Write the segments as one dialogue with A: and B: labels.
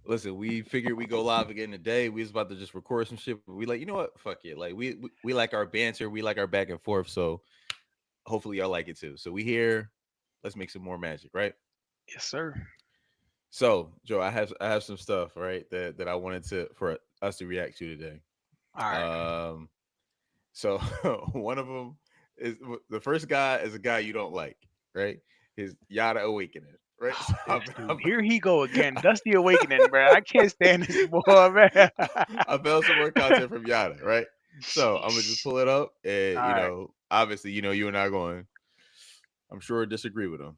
A: Listen, we figured we go live again today. We was about to just record some shit, but we like, you know what? Fuck it. Like we like our banter, we like our back and forth. So hopefully y'all like it too. So we here. Let's make some more magic, right?
B: Yes, sir.
A: So Joe, I have some stuff right that I wanted to for us to react to today.
B: All right.
A: Um, so one of them is the first guy is a guy you don't like, right? His Yada Awakening, right? So
B: This dude, here he go again. Dusty Awakening, bro. I can't stand this boy, man.
A: I found some more content from Yada, right? So I'm gonna just
B: Sheesh.
A: pull it up, and
B: All right.
A: obviously, you and I are going. I'm sure disagree with him,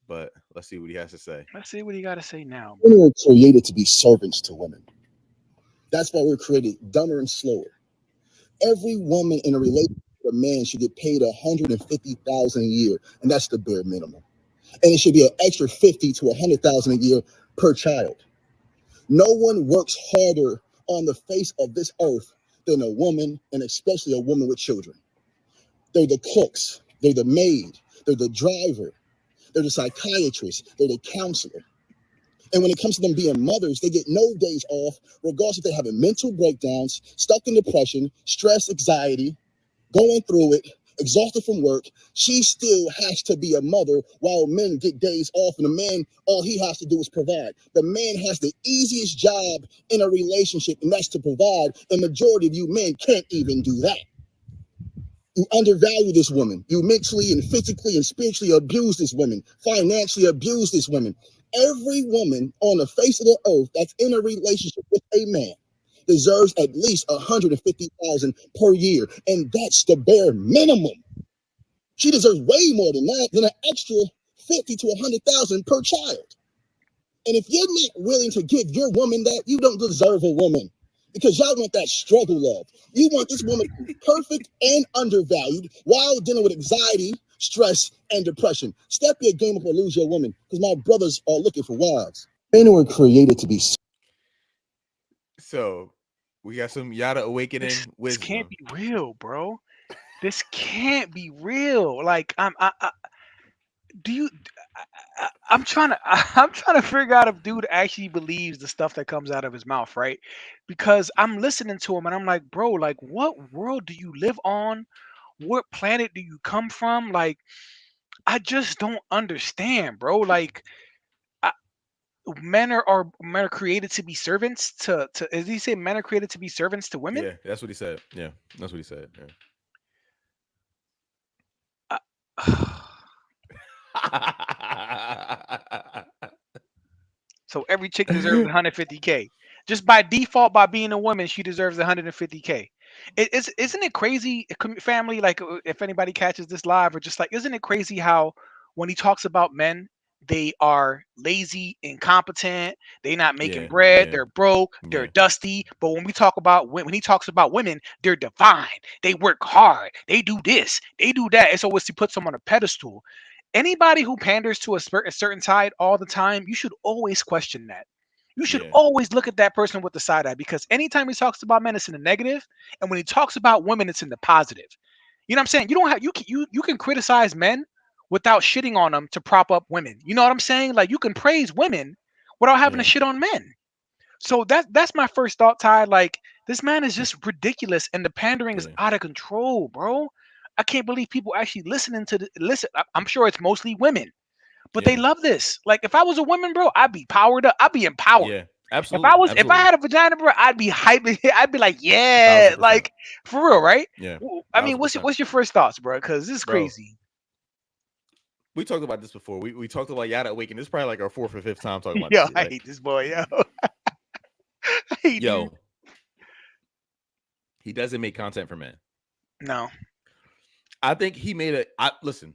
A: but let's see what he has to say.
B: Let's see what he got to say now, bro.
C: Men were created to be servants to women. That's why we're created dumber and slower. Every woman in a relationship with a man should get paid 150,000 a year, and that's the bare minimum. And it should be an extra 50 to 100,000 a year per child. No one works harder on the face of this earth than a woman, and especially a woman with children. They're the cooks, they're the maid, they're the driver, they're the psychiatrist, they're the counselor. And when it comes to them being mothers, they get no days off, regardless if they're having mental breakdowns, stuck in depression, stress, anxiety, going through it, exhausted from work. She still has to be a mother while men get days off. And the man, all he has to do is provide. The man has the easiest job in a relationship, and that's to provide. And majority of you men can't even do that. You undervalue this woman. You mentally and physically and spiritually abuse this woman, financially abuse this woman. Every woman on the face of the earth that's in a relationship with a man deserves at least 150,000 per year, and that's the bare minimum. She deserves way more than that, than an extra 50 to 100,000 per child. And if you're not willing to give your woman that, you don't deserve a woman. Because y'all want that struggle love. You want this woman to be perfect and undervalued while dealing with anxiety, stress, and depression. Step your game up or lose your woman, because my brothers are looking for wives. Men were created to be.
A: So we got some Yada
B: This
A: Awakening
B: can't
A: wisdom.
B: be real, bro. This can't be real. Like do you I'm trying to I'm trying to figure out if dude actually believes the stuff that comes out of his mouth, right? Because I'm listening to him and I'm like, bro, like what world do you live on? What planet do you come from? Like I just don't understand, bro. Like I, men are created to be servants to as he say men are created to be servants to women?
A: Yeah, that's what he said. Yeah, that's what he said. Yeah.
B: So every chick deserves 150K. Just by default, by being a woman, she deserves 150K. Isn't it crazy, family? Like, if anybody catches this live, or just like, isn't it crazy how when he talks about men, they are lazy, incompetent, they not making
A: Yeah,
B: bread,
A: yeah,
B: they're broke, they're
A: yeah,
B: dusty. But when we talk about when he talks about women, they're divine. They work hard. They do this. They do that. It's always he puts them on a pedestal. Anybody who panders to a certain side all the time, you should always question that. You should
A: yeah,
B: always look at that person with the side eye, because anytime he talks about men, it's in the negative, and when he talks about women, it's in the positive. You know what I'm saying? You don't have you can criticize men without shitting on them to prop up women. You know what I'm saying? Like you can praise women without having to
A: yeah,
B: shit on men. So that's my first thought, Ty. Like this man is just ridiculous, and the pandering is
A: yeah,
B: out of control, bro. I can't believe people actually listening to the listen. I'm sure it's mostly women, but they
A: yeah,
B: love this. Like if I was a woman, bro, I'd be powered up. I'd be empowered.
A: yeah. Absolutely,
B: If I
A: absolutely,
B: had a vagina, bro, I'd be hyping. I'd be like, yeah,
A: thousand percent.
B: like for real, right?
A: Yeah,
B: I mean,
A: thousand percent,
B: what's your first thoughts, bro? Because this is
A: bro.
B: crazy.
A: We talked about this before. We talked about Yada Awakening. This is probably like our fourth or fifth time talking about this
B: Yo,
A: shit,
B: I
A: right?
B: hate this boy, yo. Hey, dude.
A: Yo, he doesn't make content for men.
B: No.
A: I think he made a. I listen.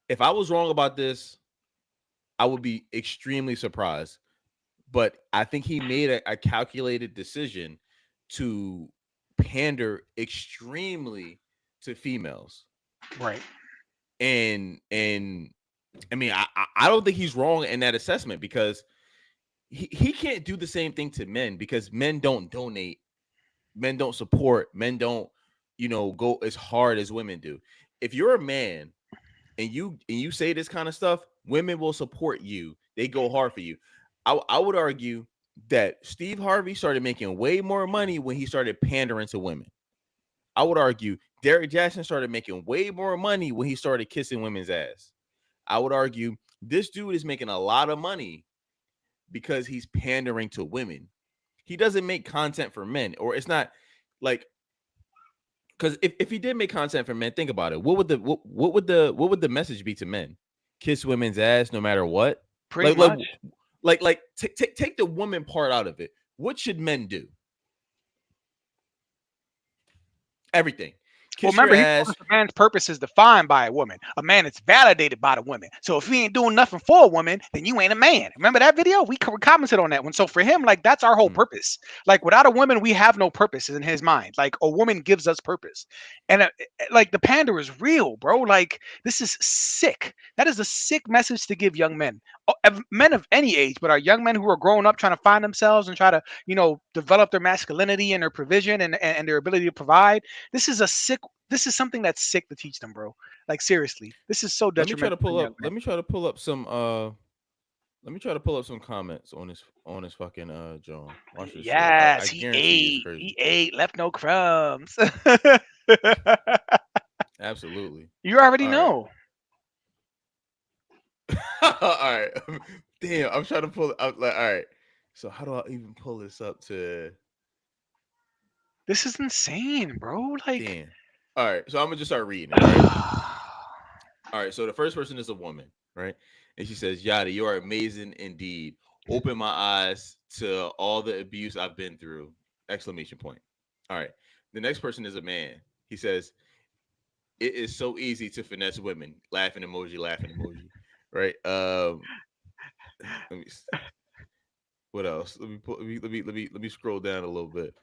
A: If I was wrong about this, I would be extremely surprised. But I think he made a calculated decision to pander extremely to females.
B: Right.
A: And I mean, I don't think he's wrong in that assessment because he can't do the same thing to men because men don't donate, men don't support, men don't, go as hard as women do. If you're a man and you say this kind of stuff, women will support you They go hard for you. I would argue that Steve Harvey started making way more money when he started pandering to women. I would argue Derrick Jackson started making way more money when he started kissing women's ass. I would argue this dude is making a lot of money because he's pandering to women. He doesn't make content for men, or it's not like, because if he did make content for men, think about it. What would the message be to men? Kiss women's ass no matter what.
B: Pretty much.
A: Take the woman part out of it. What should men do? Everything.
B: Well,
A: Kiss your
B: remember, he
A: ass.
B: told us a man's purpose is defined by a woman. A man is validated by the woman. So if he ain't doing nothing for a woman, then you ain't a man. Remember that video? We commented on that one. So for him, like, that's our whole purpose. Like, without a woman, we have no purpose in his mind. Like, a woman gives us purpose. And like, the pander is real, bro. Like, this is sick. That is a sick message to give young men. Men of any age, but our young men who are growing up trying to find themselves and try to, develop their masculinity and their provision and their ability to provide. This is something that's sick to teach them, bro. Like, seriously, this is so detrimental.
A: Let me try to pull up some comments on this fucking John. Watch this.
B: Yes,
A: shit. I guarantee it's crazy.
B: He ate, left no crumbs.
A: Absolutely.
B: You already know.
A: All right. Damn, I'm trying to pull it up. Like, all right. So how do I even pull this up to?
B: This is insane, bro. Like,
A: damn. All right. So I'm gonna just start reading it. Right? All right. So the first person is a woman, right? And she says, "Yada, you are amazing indeed. Open my eyes to all the abuse I've been through!" Exclamation point. All right. The next person is a man. He says, "It is so easy to finesse women." Laughing emoji. Laughing emoji. Right. Let me. What else? Let me scroll down a little bit.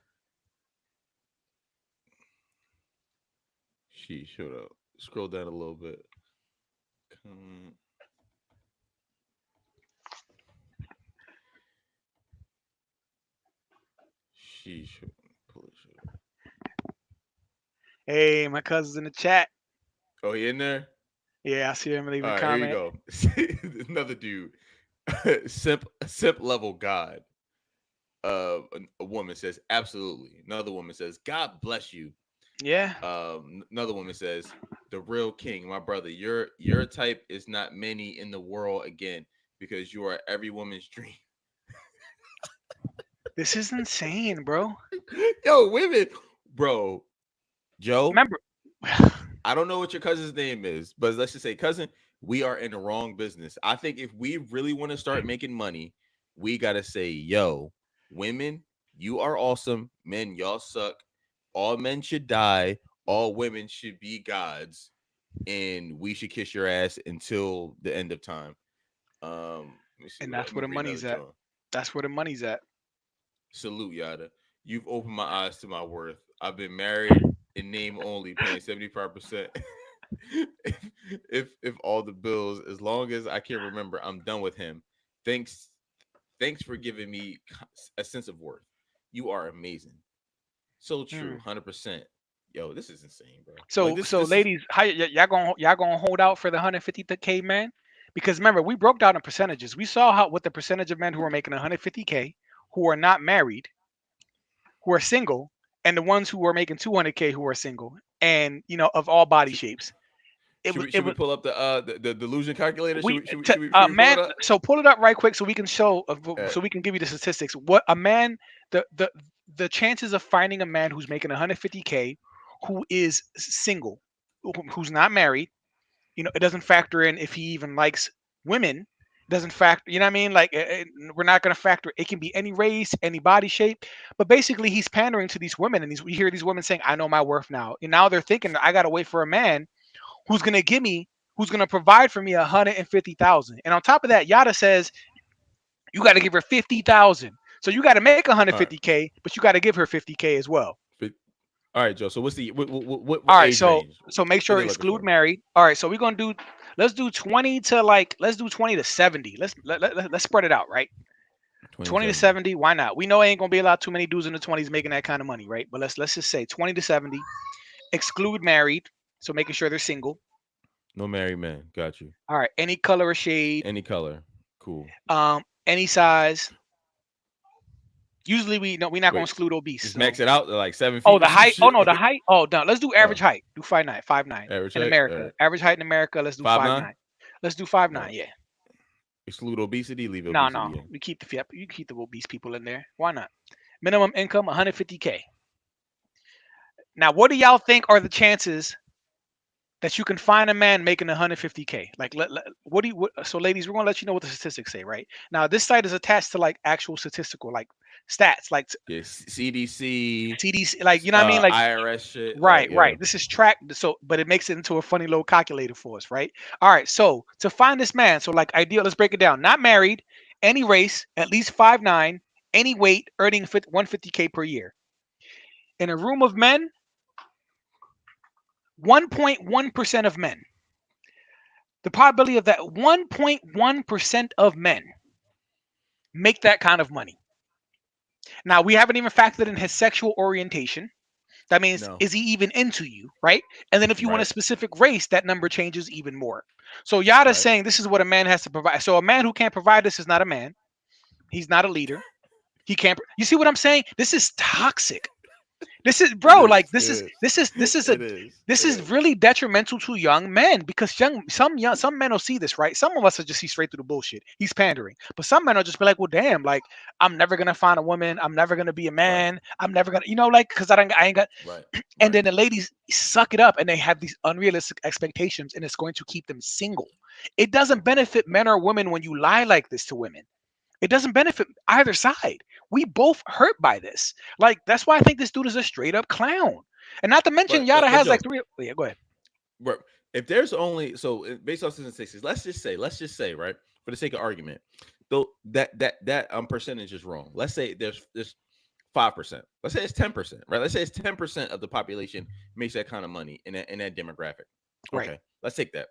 A: She showed up. Scroll down a little bit. She should pull it.
B: Hey, my cousin's in the chat.
A: Oh, he in there?
B: Yeah, I see him leaving a
A: All right,
B: comment.
A: here you go. Another dude. simp level god. A woman says, absolutely. Another woman says, God bless you.
B: Yeah.
A: Another woman says, the real king, my brother. Your type is not many in the world again, because you are every woman's dream.
B: This is insane, bro.
A: Yo, women, bro. Joe,
B: remember,
A: I don't know what your cousin's name is, but let's just say, cousin, we are in the wrong business. I think if we really want to start making money, we gotta say, yo, women, you are awesome. Men, y'all suck. All men should die. All women should be gods, and we should kiss your ass until the end of time. Let me see.
B: And that's where the money's at. That's where the money's at.
A: Salute, Yada. You've opened my eyes to my worth. I've been married in name only, paying 75%. if all the bills, as long as I can remember, I'm done with him. Thanks for giving me a sense of worth. You are amazing. So true, 100%. Yo, this is insane, bro.
B: So,
A: like this
B: ladies, how y'all gonna hold out for the 150K man? Because remember, we broke down the percentages. We saw what the percentage of men who are making 150K, who are not married, who are single, and the ones who are making 200K who are single, and of all body shapes.
A: Should we pull up the delusion calculator? Should we
B: man, pull it up? So pull it up right quick so we can show, so we can give you the statistics. What a man, the chances of finding a man who's making 150K, who is single, who's not married, it doesn't factor in if he even likes women. Doesn't factor, you know what I mean? Like, we're not going to factor. It can be any race, any body shape, but basically he's pandering to these women, and we hear these women saying, "I know my worth now," and now they're thinking, "I got to wait for a man who's going to provide for me 150,000." And on top of that, Yada says, you got to give her 50,000. So you got to make 150K, but you got to give her 50K as well.
A: All right, Joe. So what's the what
B: all right,
A: age range?
B: So make sure exclude married. All right, so we're gonna do. Let's do 20 to 70. Let's spread it out, right? 20 to 70. Why not? We know ain't gonna be a lot too many dudes in the 20s making that kind of money, right? But let's just say 20 to 70. Exclude married, so making sure they're single.
A: No married men. Got you.
B: All right. Any color or shade.
A: Any color. Cool.
B: Any size. Usually we're not gonna exclude obese.
A: Just
B: So.
A: max it out to like 7 feet.
B: Oh, the height. Oh no, the height. Oh, no. Let's do average height. Do 5'9". 5'9".
A: Average
B: In
A: height?
B: America. Average height in America. Let's do 5'9". Let's do 5'9".
A: Right.
B: Yeah.
A: Exclude obesity. Leave
B: No,
A: obesity.
B: no. We keep the you keep the obese people in there. Why not? Minimum income 150K. Now, what do y'all think are the chances that you can find a man making 150K? Like, so ladies, we're gonna let you know what the statistics say, right? Now, this site is attached to like actual statistical like stats, like
A: CDC,
B: like, you know what I mean, like
A: IRS shit.
B: Right,
A: like,
B: right. This is tracked, so but it makes it into a funny little calculator for us, right? All right. So to find this man, so like ideal, let's break it down. Not married, any race, at least 5'9", any weight, earning 150K per year. In a room of men, 1.1% of men. The probability of that 1.1% of men make that kind of money. Now, we haven't even factored in his sexual orientation. That means, is he even into you, right? And then if you want a specific race, that number changes even more. So Yada's saying this is what a man has to provide. So a man who can't provide this is not a man. He's not a leader. He can't. You see what I'm saying? This is toxic. This is, bro, like this is really detrimental to young men, because some men will see this, right? Some of us will just see straight through the bullshit. He's pandering, but some men will just be like, well, damn, like I'm never gonna find a woman. I'm never gonna be a man. I'm never gonna, like, because I ain't got. And then the ladies suck it up and they have these unrealistic expectations, and it's going to keep them single. It doesn't benefit men or women when you lie like this to women. It doesn't benefit either side. We both hurt by this. Like, that's why I think this dude is a straight up clown. And not to mention, Yada has like 3. Yeah, go ahead.
A: Right. If there's only, based off statistics, let's just say, right, for the sake of argument, though that percentage is wrong. Let's say there's 5%. Let's say it's 10%, right? Let's say it's 10% of the population makes that kind of money in that demographic. Okay,
B: right.
A: Let's take that.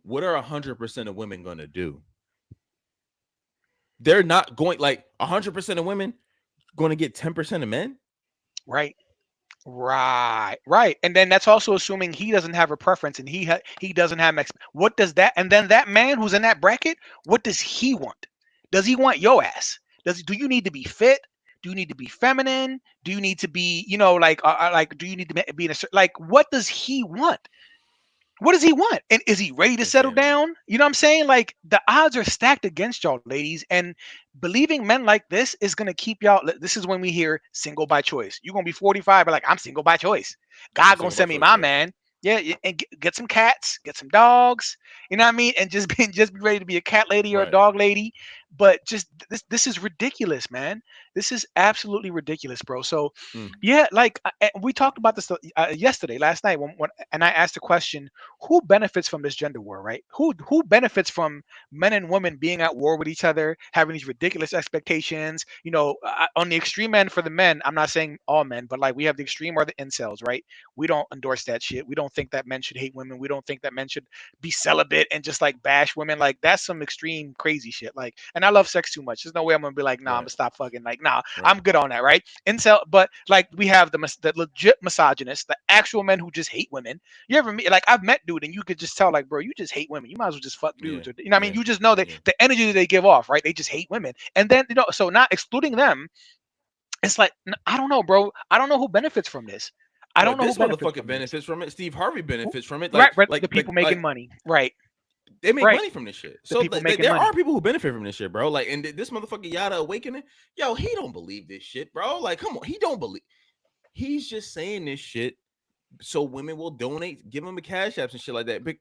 A: What are 100% of women going to do? They're not going, like 100% of women going to get 10% of men.
B: Right. And then that's also assuming he doesn't have a preference, and he doesn't have what does that, and then that man who's in that bracket, what does he want? Does he want your ass? Do you need to be fit? Do you need to be feminine? Do you need to be, do you need to be in a, like, what does he want? What does he want? And is he ready to settle down? You know what I'm saying? Like, the odds are stacked against y'all, ladies. And believing men like this is going to keep y'all. This is when we hear single by choice. You're going to be 45, but like, I'm single by choice. God going to send me my man. Yeah, and get some cats, get some dogs. You know what I mean? And just be ready to be a cat lady or a dog lady. But just this is ridiculous, man. This is absolutely ridiculous, bro. So yeah, like we talked about this last night when and I asked the question, who benefits from this gender war, right? Who benefits from men and women being at war with each other, having these ridiculous expectations? On the extreme end for the men, I'm not saying all men, but like we have the extreme or the incels, right? We don't endorse that shit. We don't think that men should hate women. We don't think that men should be celibate and just like bash women. Like, that's some extreme crazy shit. Like, and I love sex too much. There's no way I'm gonna be like, nah, I'm gonna stop fucking. Like, nah, I'm good on that, right? Incel, but like we have the legit misogynists, the actual men who just hate women. You ever meet, like, I've met dude and you could just tell, like, bro, you just hate women. You might as well just fuck dudes. Or, I mean, you just know that the energy that they give off, right? They just hate women. And then, so not excluding them, it's like, I don't know, bro. I don't know who benefits from this. I don't know
A: this
B: who
A: motherfucker benefits from it. Steve Harvey benefits from it.
B: Like the people making money. Right.
A: They make money from this shit. So there
B: money.
A: are people who benefit from this shit, bro. Like, and this motherfucker Yada Awakening, yo, he don't believe this shit, bro. Like, come on, he don't believe. He's just saying this shit so women will donate, give him a cash apps and shit like that. But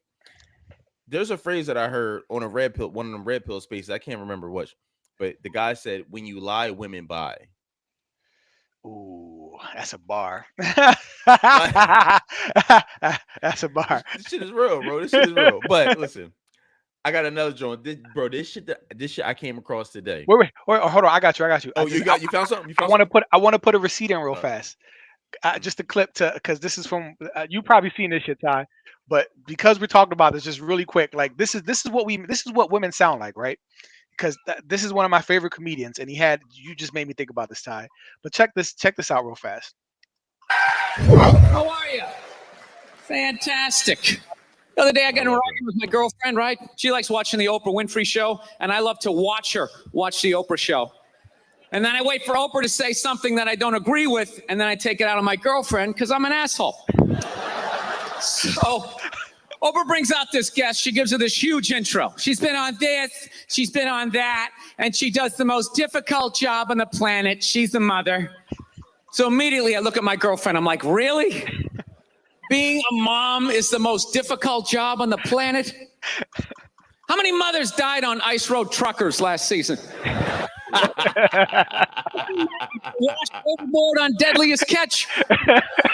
A: there's a phrase that I heard on one of them red pill spaces. I can't remember which, but the guy said, "When you lie, women buy."
B: Ooh, that's a bar. That's a bar.
A: This shit is real, bro. This shit is real. But listen, I got another joint. This shit I came across today.
B: Wait, hold on. I got you.
A: Oh, you found something?
B: I want to put a receipt in real fast. Just a clip because this is from you probably seen this shit, Ty. But because we're talking about this, just really quick, like this is what women sound like, right? Because this is one of my favorite comedians, and you just made me think about this, Ty. But check this out real fast.
D: How are you? Fantastic. The other day I got in a argument with my girlfriend, right? She likes watching the Oprah Winfrey show, and I love to watch her watch the Oprah show. And then I wait for Oprah to say something that I don't agree with, and then I take it out on my girlfriend because I'm an asshole. So Oprah brings out this guest. She gives her this huge intro. She's been on this, she's been on that, and she does the most difficult job on the planet. She's a mother. So immediately I look at my girlfriend. I'm like, really? Being a mom is the most difficult job on the planet? How many mothers died on ice road truckers last season? Washed overboard on Deadliest Catch. I'm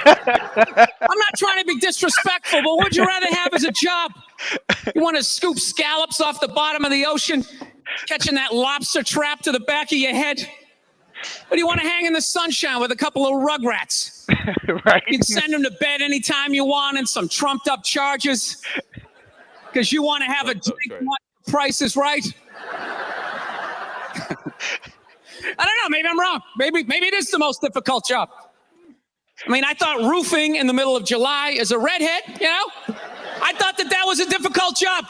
D: not trying to be disrespectful, but what would you rather have as a job? You want to scoop scallops off the bottom of the ocean, catching that lobster trap to the back of your head? Or do you want to hang in the sunshine with a couple of rugrats?
B: Right.
D: You can send them to bed anytime you want and some trumped up charges because you want to have a drink. Price is Right. I don't know. Maybe I'm wrong. Maybe it is the most difficult job. I mean, I thought roofing in the middle of July as a redhead, I thought that was a difficult job.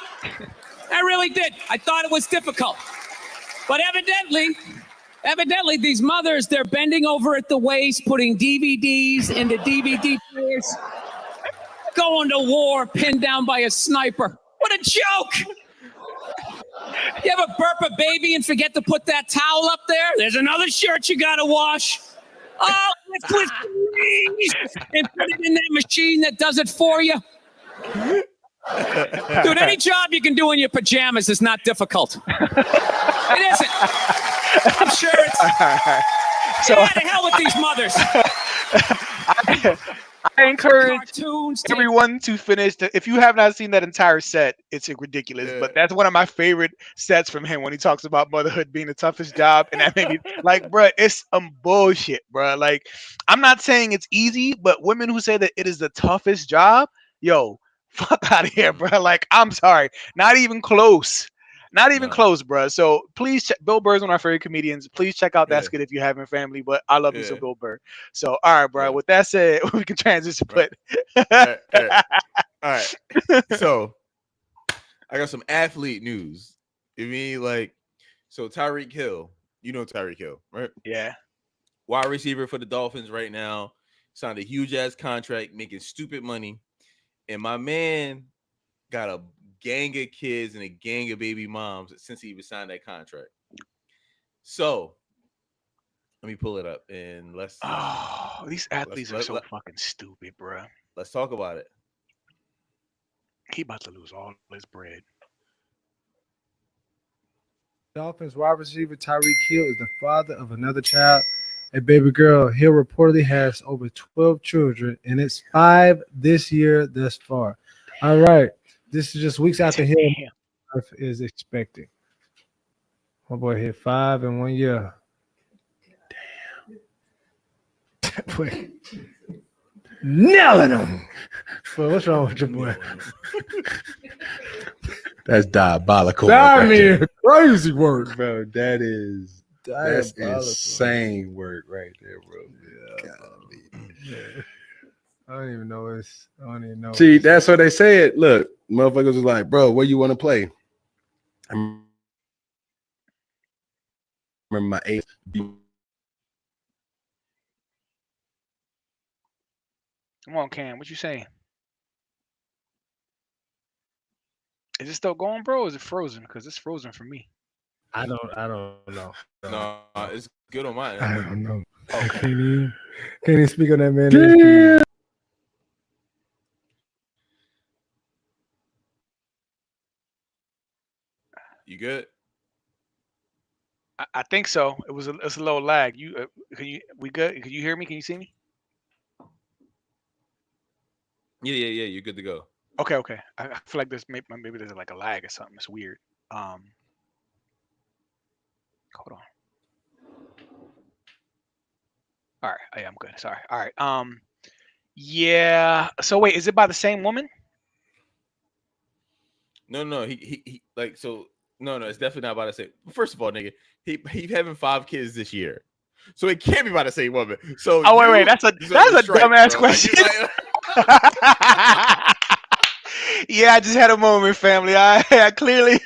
D: I really did. I thought it was difficult. But evidently, these mothers, they're bending over at the waist, putting DVDs into DVD players, going to war, pinned down by a sniper. What a joke! You ever burp a baby and forget to put that towel up there? There's another shirt you gotta wash. Oh, let's twist and put it in that machine that does it for you. Dude, any job you can do in your pajamas is not difficult. It isn't. I'm sure it's. So, yeah, to hell with these mothers.
B: I encourage everyone to finish. If you have not seen that entire set, it's ridiculous. Yeah. But that's one of my favorite sets from him when he talks about motherhood being the toughest job. And that made me like, bro, it's some bullshit, bro. Like, I'm not saying it's easy, but women who say that it is the toughest job, yo, fuck out of here, bro. Like, I'm sorry, not even close. Not even close, bro. So please check. Bill Burr's one of our favorite comedians. Please check out that skit if you haven't, family. But I love you some Bill Burr. So all right, bro. Yeah. With that said, we can transition. But
A: all right. So I got some athlete news. You mean so Tyreek Hill? You know Tyreek Hill, right?
B: Yeah.
A: Wide receiver for the Dolphins right now. Signed a huge ass contract, making stupid money, and my man got a gang of kids and a gang of baby moms since he even signed that contract. So let me pull it up and let's.
B: Oh, these athletes are so fucking stupid, bro.
A: Let's talk about it.
B: He about to lose all his bread.
E: Dolphins wide receiver Tyreek Hill is the father of another child, a baby girl. Hill reportedly has over 12 children, and it's 5 this year thus far. All right. This is just weeks after Hill is expecting. My boy hit 5 in 1 year. Damn. Boy. Nailing him. Well, what's wrong with your boy?
F: That's diabolical.
E: I mean, crazy work,
F: bro. That's insane work right there, bro.
E: Yeah. I don't even know. I don't even know.
F: See, that's what they said. Look, motherfuckers was like, bro, where you want to play? I remember my age.
B: Come on, Cam. What you saying? Is it still going, bro? Or is it frozen? Because it's frozen for me.
E: I don't know.
A: No, it's good on mine.
E: I don't know. Okay. Can't even speak on that, man. Yeah.
A: You good?
B: I think so. It's a little lag. We good? Can you hear me? Can you see me?
A: Yeah. You're good to go.
B: Okay. I feel like maybe there's like a lag or something. It's weird. Hold on. All right. I'm good. Sorry. All right. Yeah. So wait, is it by the same woman?
A: No. He like so. No, it's definitely not by the same. First of all, nigga, he's having 5 kids this year, so it can't be by the same woman. So
B: wait, that's a dumbass question. Yeah, I just had a moment, family. I clearly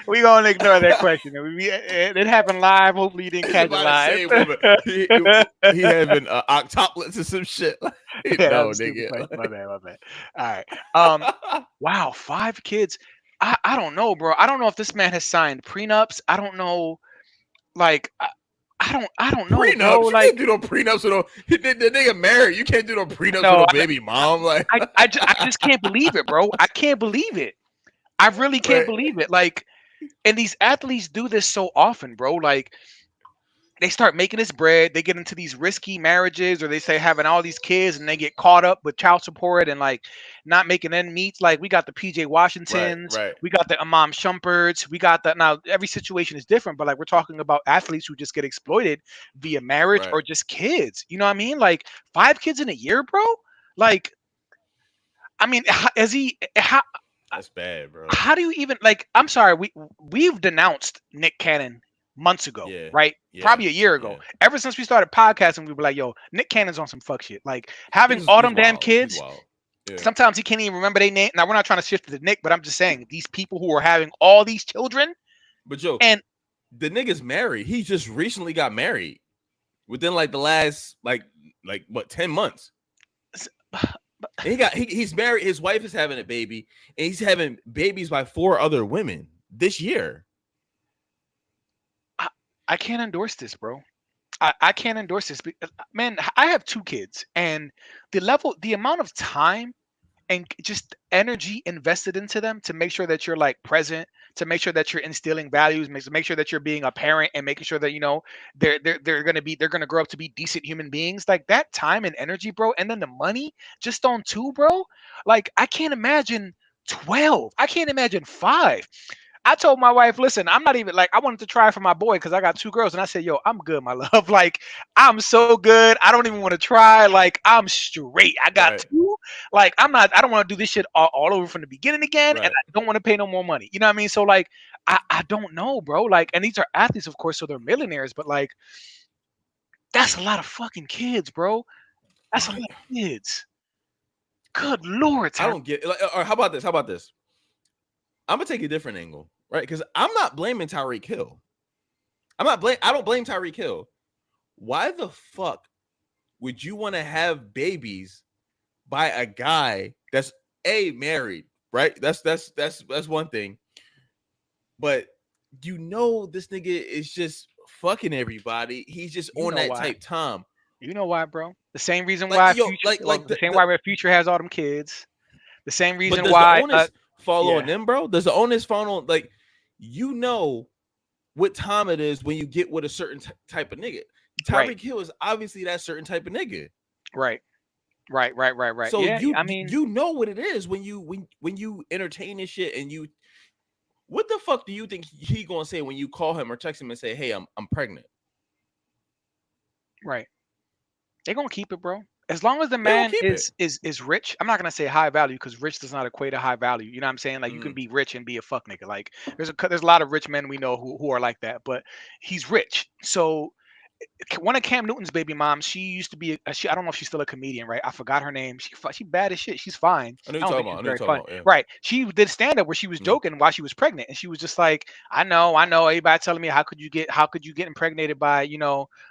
B: we gonna ignore that question. It happened live. Hopefully, you didn't
A: He's
B: catch it
A: about to
B: live.
A: say, woman, he having octoplets or some shit.
B: Yeah, that
A: No,
B: was a stupid
A: nigga.
B: question. My bad. My bad. All right. Wow, 5 kids. I don't know, bro. I don't know if this man has signed prenups. I don't know. Like, I don't know, bro.
A: Prenups? You
B: Like,
A: can't do no prenups with no. The nigga married. You can't do no prenups with
B: no,
A: no baby mom. Like,
B: I just can't believe it, bro. I can't believe it. I really can't
A: right,
B: believe it. Like, and these athletes do this so often, bro. Like, they start making this bread, they get into these risky marriages, or they say having all these kids, and they get caught up with child support and like not making end meets. Like, we got the PJ
A: right,
B: Washingtons,
A: right.
B: we got the Imam Shumperts, we got the, now every situation is different, but like we're talking about athletes who just get exploited via marriage
A: Right.
B: or just kids. You know what I mean? Like 5 kids in a year, bro. Like, I mean, is he?
A: That's bad, bro.
B: How do you even like? I'm sorry, we've denounced Nick Cannon months ago,
A: Yeah,
B: right?
A: yeah,
B: Probably a year ago.
A: yeah.
B: Ever since we started podcasting, we were like, "Yo, Nick Cannon's on some fuck shit." Like having all
A: He's
B: them damn
A: wild. He's
B: kids.
A: wild. Yeah.
B: Sometimes he can't even remember their name. Now we're not trying to shift to the Nick, but I'm just saying these people who are having all these children
A: But Joe,
B: and
A: the nigga's married. He just recently got married within like the last like what 10 months. And he's married. His wife is having a baby, and he's having babies by 4 other women this year.
B: I can't endorse this, bro. I can't endorse this. Man, I have 2 kids, and the amount of time and just energy invested into them to make sure that you're like present, to make sure that you're instilling values, make sure that you're being a parent, and making sure that they're gonna grow up to be decent human beings. Like that time and energy, bro, and then the money just on 2, bro. Like I can't imagine 12. I can't imagine 5. I told my wife, listen, I'm not even like, I wanted to try for my boy because I got 2 girls. And I said, yo, I'm good, my love. Like, I'm so good. I don't even want to try. Like, I'm straight. I got
A: Right.
B: 2. Like, I don't want to do this shit all over from the beginning again. And
A: Right.
B: I don't want to pay no more money. You know what I mean? So, like, I don't know, bro. Like, and these are athletes, of course, so they're millionaires. But, like, that's a lot of fucking kids, bro. That's a lot of kids. Good Lord.
A: I don't get like, or how about this? I'm gonna take a different angle, right? Because I'm not blaming Tyreek Hill. I don't blame Tyreek Hill. Why the fuck would you want to have babies by a guy that's married, right? That's one thing. But you know this nigga is just fucking everybody. He's just on that type time.
B: You know why, bro? The same reason
A: Like,
B: why
A: yo,
B: Future,
A: like
B: the same why Future has all them kids. The same
A: But
B: reason
A: does
B: why.
A: the onus fall
B: yeah.
A: on them, bro? Does the onus fall on, like, you know what time it is when you get with a certain type of nigga? Tyreek Hill is obviously that certain type of nigga.
B: Right.
A: So
B: yeah,
A: you,
B: I mean,
A: you know what it is when you entertain this shit, and you, what the fuck do you think he gonna say when you call him or text him and say, "Hey, I'm pregnant"?
B: right. They're gonna keep it, bro. As long as the man is rich. I'm not gonna say high value because rich does not equate to high value. You know what I'm saying? Like you can be rich and be a fuck nigga. Like there's a lot of rich men we know who are like that, but he's rich. So one of Cam Newton's baby moms, she used to be I don't know if she's still a comedian, right? I forgot her name. She bad as shit. She's fine.
A: I know
B: I
A: you're
B: don't
A: talking
B: think
A: about.
B: she's very funny.
A: Yeah.
B: Right. She did stand up where she was joking while she was pregnant, and she was just like, I know. Everybody telling me how could you get impregnated by,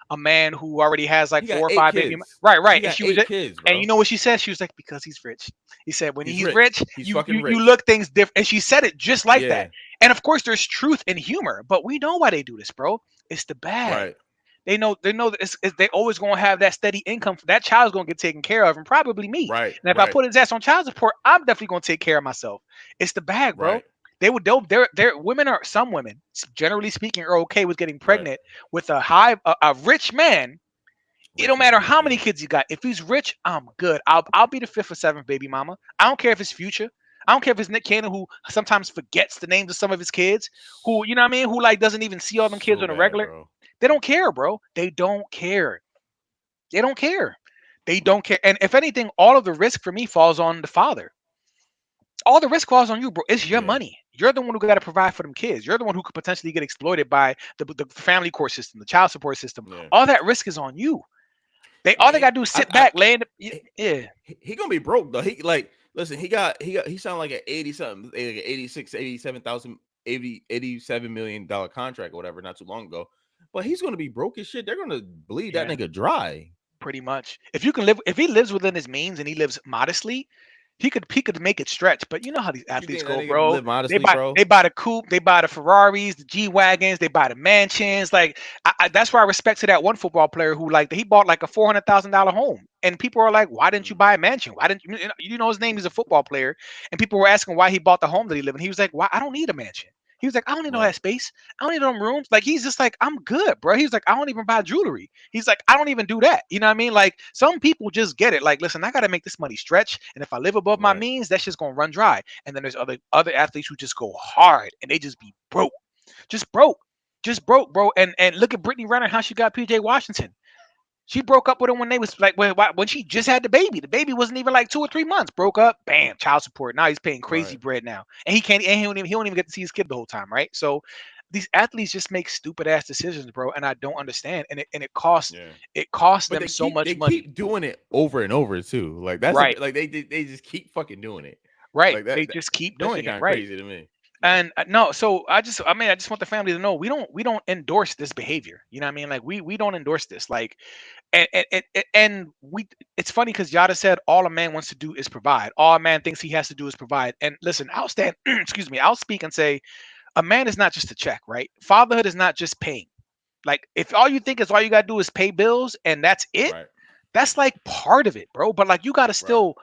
B: a man who already has like 4 or 5 baby. Right. And she was
A: kids,
B: and you know what she said? She was like, because he's rich. He said when he's rich,
A: he's
B: you
A: fucking rich.
B: you look things different. And she said it just like that. And of course there's truth and humor, but we know why they do this, bro. It's the bag.
A: Right.
B: They know that they always gonna have that steady income. That child's gonna get taken care of, and probably me.
A: Right.
B: And if I put his ass on child support, I'm definitely gonna take care of myself. It's the bag, bro.
A: Right.
B: They're women, are some women, generally speaking, are okay with getting pregnant with a rich man. It don't matter how many kids you got. If he's rich, I'm good. I'll be the 5th or 7th baby mama. I don't care if it's Future. I don't care if it's Nick Cannon, who sometimes forgets the names of some of his kids, who, you know what I mean, who like doesn't even see all them kids on a regular. Bro. They don't care, bro. They don't care. They don't care. They don't care. And if anything, all of the risk for me falls on the father. All the risk falls on you, bro. It's your money. You're the one who got to provide for them kids. You're the one who could potentially get exploited by the family court system, the child support system. All that risk is on you. All they gotta do is sit back, land.
A: Yeah, he gonna be broke though. He like listen. He sounded like an 80 something, like 86, 87,000, $87 million contract or whatever not too long ago. But he's gonna be broke as shit. They're gonna bleed that nigga dry.
B: Pretty much. If he lives within his means and he lives modestly, he could make it stretch. But you know how these athletes go, bro.
A: Live modestly,
B: They buy the coupe, they buy the Ferraris, the G wagons, they buy the mansions. Like that's why I respect to that one football player who like he bought like a $400,000 home, and people are like, "Why didn't you buy a mansion? Why didn't you?" You know his name is a football player, and people were asking why he bought the home that he lived in. He was like, "Why? I don't need a mansion." He was like, I don't need all that space. I don't need them rooms. Like, he's just like, I'm good, bro. He's like, I don't even buy jewelry. He's like, I don't even do that. You know what I mean? Like, some people just get it. Like, listen, I got to make this money stretch. And if I live above my means, that's just going to run dry. And then there's other athletes who just go hard and they just be broke. Just broke, bro. And look at Brittany Renner, how she got PJ Washington. She broke up with him when they was like when she just had the baby. The baby wasn't even like 2 or 3 months. Broke up, bam, child support. Now he's paying crazy bread now, and he don't even get to see his kid the whole time, right? So these athletes just make stupid ass decisions, bro, and I don't understand. And it costs them so much money.
A: They keep doing it over and over too. Like that's
B: right.
A: Like they just keep fucking doing it.
B: Right.
A: Like
B: they just keep doing it. Right.
A: Crazy to me.
B: And no, so I just want the family to know we don't endorse this behavior. You know what I mean? Like we don't endorse this. Like, and it's funny because Yada said all a man wants to do is provide. All a man thinks he has to do is provide. And listen, I'll speak and say a man is not just a check, right? Fatherhood is not just paying. Like if all you think is all you gotta do is pay bills and that's it, that's like part of it, bro. But like you gotta still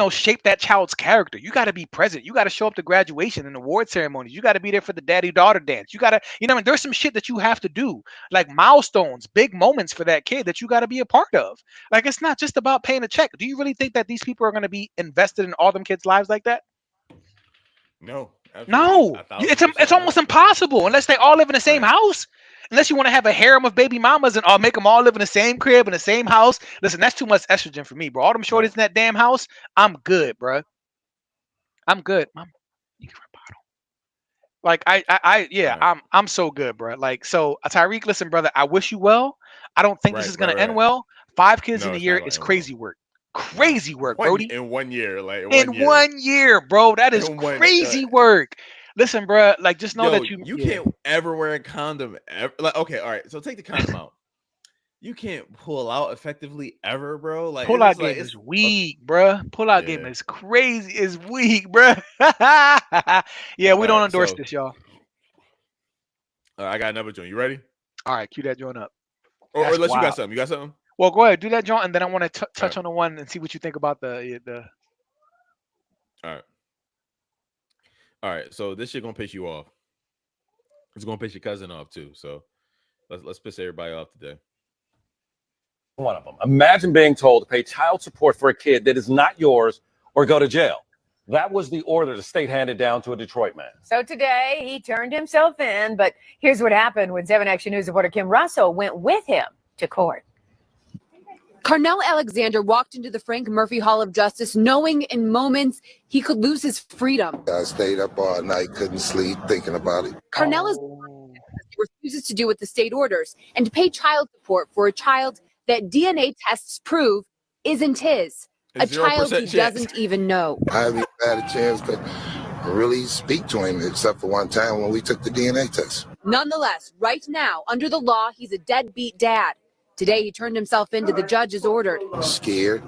B: shape that child's character. You got to be present. You got to show up to graduation and award ceremonies. You got to be there for the daddy-daughter dance. You got to, there's some shit that you have to do, like milestones, big moments for that kid that you got to be a part of. Like, it's not just about paying a check. Do you really think that these people are going to be invested in all them kids' lives like that?
A: No.
B: No. It's almost impossible unless they all live in the same house. Unless you want to have a harem of baby mamas and all make them all live in the same crib in the same house. Listen, that's too much estrogen for me, bro. All them shorties in that damn house, I'm good, bro. I'm good. Mom, you give her a bottle. Like I'm so good, bro. Like, so Tyreek, listen, brother, I wish you well. I don't think this is gonna end well. 5 kids in a year is crazy work. Crazy work, Brody.
A: In 1 year, like
B: in 1 year, bro. That is crazy work. Listen, bro, like just know that you
A: can't ever wear a condom ever. Like, okay, all right. So take the condom out. You can't pull out effectively ever, bro. Like
B: pull out game is weak, bro. Pull out game is crazy. Is weak, bro. We don't endorse this, y'all.
A: I got another joint. You ready?
B: All right, cue that joint up.
A: Or unless you got something. You got something?
B: Well, go ahead, do that joint, and then I want to touch on the one and see what you think about the.
A: All right, so this shit gonna piss you off. It's gonna piss your cousin off too. So let's piss everybody off today.
G: One of them. Imagine being told to pay child support for a kid that is not yours or go to jail. That was the order the state handed down to a Detroit man.
H: So today he turned himself in, but here's what happened when 7 Action News reporter Kim Russell went with him to court. Carnell Alexander walked into the Frank Murphy Hall of Justice knowing in moments he could lose his freedom.
I: I stayed up all night, couldn't sleep, thinking about it.
H: Carnell refuses to do what the state orders and to pay child support for a child that DNA tests prove isn't his. A child he doesn't even know.
I: I haven't had a chance to really speak to him except for one time when we took the DNA test.
H: Nonetheless, right now, under the law, he's a deadbeat dad. Today, he turned himself in to the judge as ordered.
I: Scared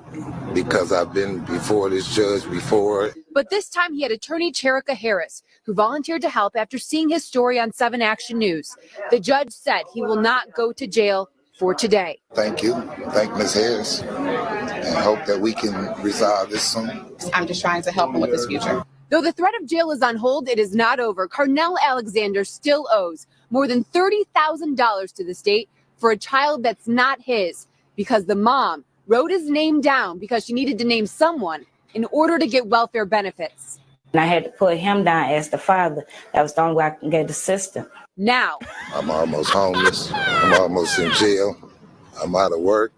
I: because I've been before this judge before.
H: But this time he had attorney Cherika Harris, who volunteered to help after seeing his story on 7 Action News. The judge said he will not go to jail for today.
I: Thank you. Thank Ms. Harris. And hope that we can resolve this soon.
J: I'm just trying to help him with his future.
H: Though the threat of jail is on hold, it is not over. Carnell Alexander still owes more than $30,000 to the state for a child that's not his, because the mom wrote his name down because she needed to name someone in order to get welfare benefits.
K: And I had to put him down as the father. That was the only way I can get the system.
H: Now,
I: I'm almost homeless. I'm almost in jail. I'm out of work.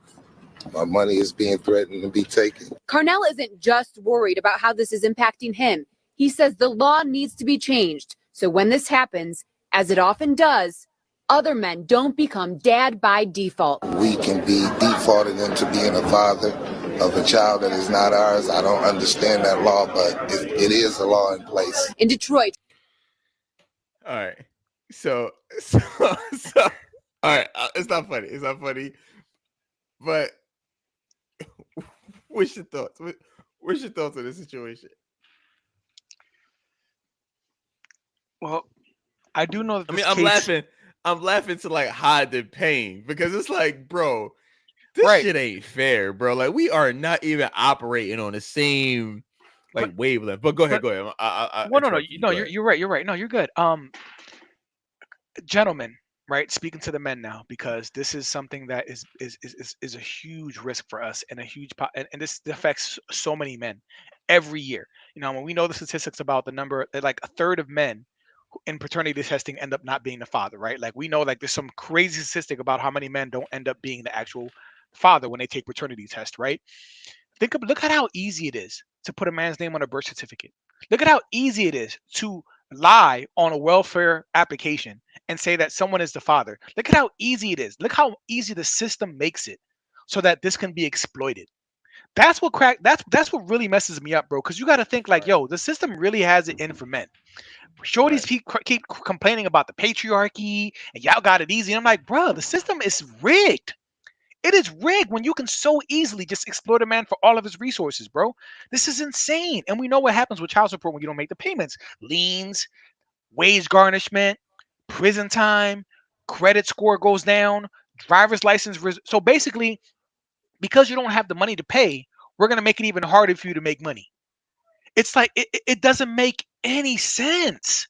I: My money is being threatened to be taken.
H: Carnell isn't just worried about how this is impacting him. He says the law needs to be changed. So when this happens, as it often does, other men don't become dad by default.
I: We can be defaulted into being a father of a child that is not ours. I don't understand that law, but it is a law in place.
H: In Detroit.
A: All right. So all right. It's not funny. It's not funny. But what's your thoughts? What's your thoughts on this situation?
B: Well, I do know that
A: I mean, I'm laughing to like hide the pain because it's like, bro, this shit ain't fair, bro. Like, we are not even operating on the same like wavelength. But go ahead.
B: Well, no, you're right. You're right. No, you're good. Gentlemen, right? Speaking to the men now, because this is something that is a huge risk for us and a huge and this affects so many men every year. You know, when we know the statistics about the number, like a third of men in paternity testing end up not being the father, right? Like we know, like there's some crazy statistic about how many men don't end up being the actual father when they take paternity test, right? Look at how easy it is to put a man's name on a birth certificate. Look at how easy it is to lie on a welfare application and say that someone is the father. Look at how easy it is. Look how easy the system makes it so that this can be exploited. That's that's what really messes me up, bro. Because you got to think like, yo, the system really has it in for men. Shorties keep complaining about the patriarchy and y'all got it easy. And I'm like, bro, the system is rigged. It is rigged when you can so easily just exploit a man for all of his resources, bro. This is insane. And we know what happens with child support when you don't make the payments. Liens, wage garnishment, prison time, credit score goes down, driver's license. So basically, because you don't have the money to pay, we're going to make it even harder for you to make money. It's like, it doesn't make any sense.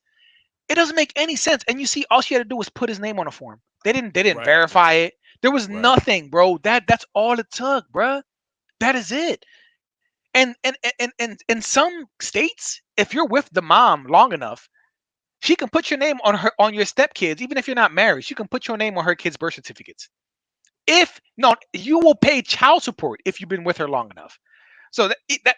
B: It doesn't make any sense. And you see, all she had to do was put his name on a form. They didn't verify it. There was nothing, bro. That's all it took, bro. That is it. And in some states, if you're with the mom long enough, she can put your name on your stepkids, even if you're not married. She can put your name on her kids' birth certificates. You will pay child support if you've been with her long enough. So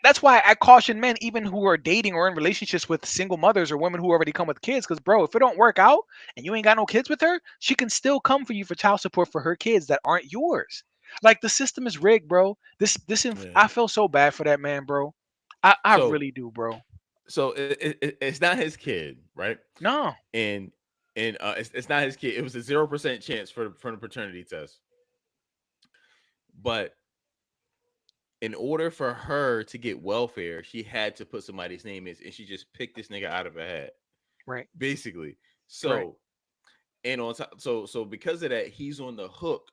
B: that's why I caution men, even who are dating or in relationships with single mothers or women who already come with kids, because bro, if it don't work out and you ain't got no kids with her, she can still come for you for child support for her kids that aren't yours. Like the system is rigged, bro. I feel so bad for that man, bro. I really do, bro.
A: So it's not his kid, right?
B: No.
A: And it's not his kid. It was a 0% chance for the paternity test. But in order for her to get welfare, she had to put somebody's name in, and she just picked this nigga out of a hat.
B: Right.
A: Basically. So, and on top, so because of that, he's on the hook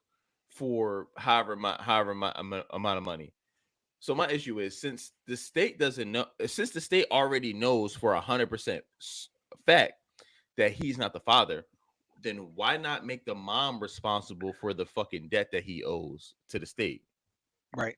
A: for however amount of money. So my issue is, since the state doesn't know, since the state already knows for 100% fact that he's not the father, then why not make the mom responsible for the fucking debt that he owes to the state?
B: Right.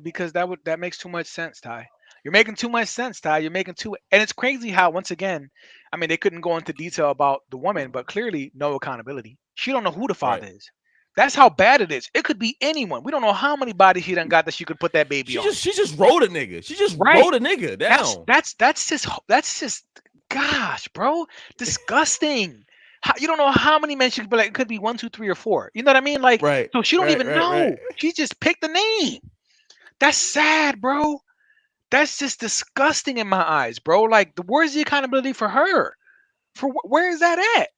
B: Because that makes too much sense, Ty. You're making too much sense, Ty. You're making too, and it's crazy how, once again, I mean, they couldn't go into detail about the woman, but clearly no accountability. She don't know who the father is. That's how bad it is. It could be anyone. We don't know how many bodies she done got that she could put that baby on.
A: She just wrote a nigga. She just wrote a nigga down.
B: That's just gosh, bro, disgusting. You don't know how many men she could be like. It could be 1, 2, 3, or 4. You know what I mean? Like, so she don't even know. She just picked the name. That's sad, bro. That's just disgusting in my eyes, bro. Like, where's the accountability for her? Where is that at?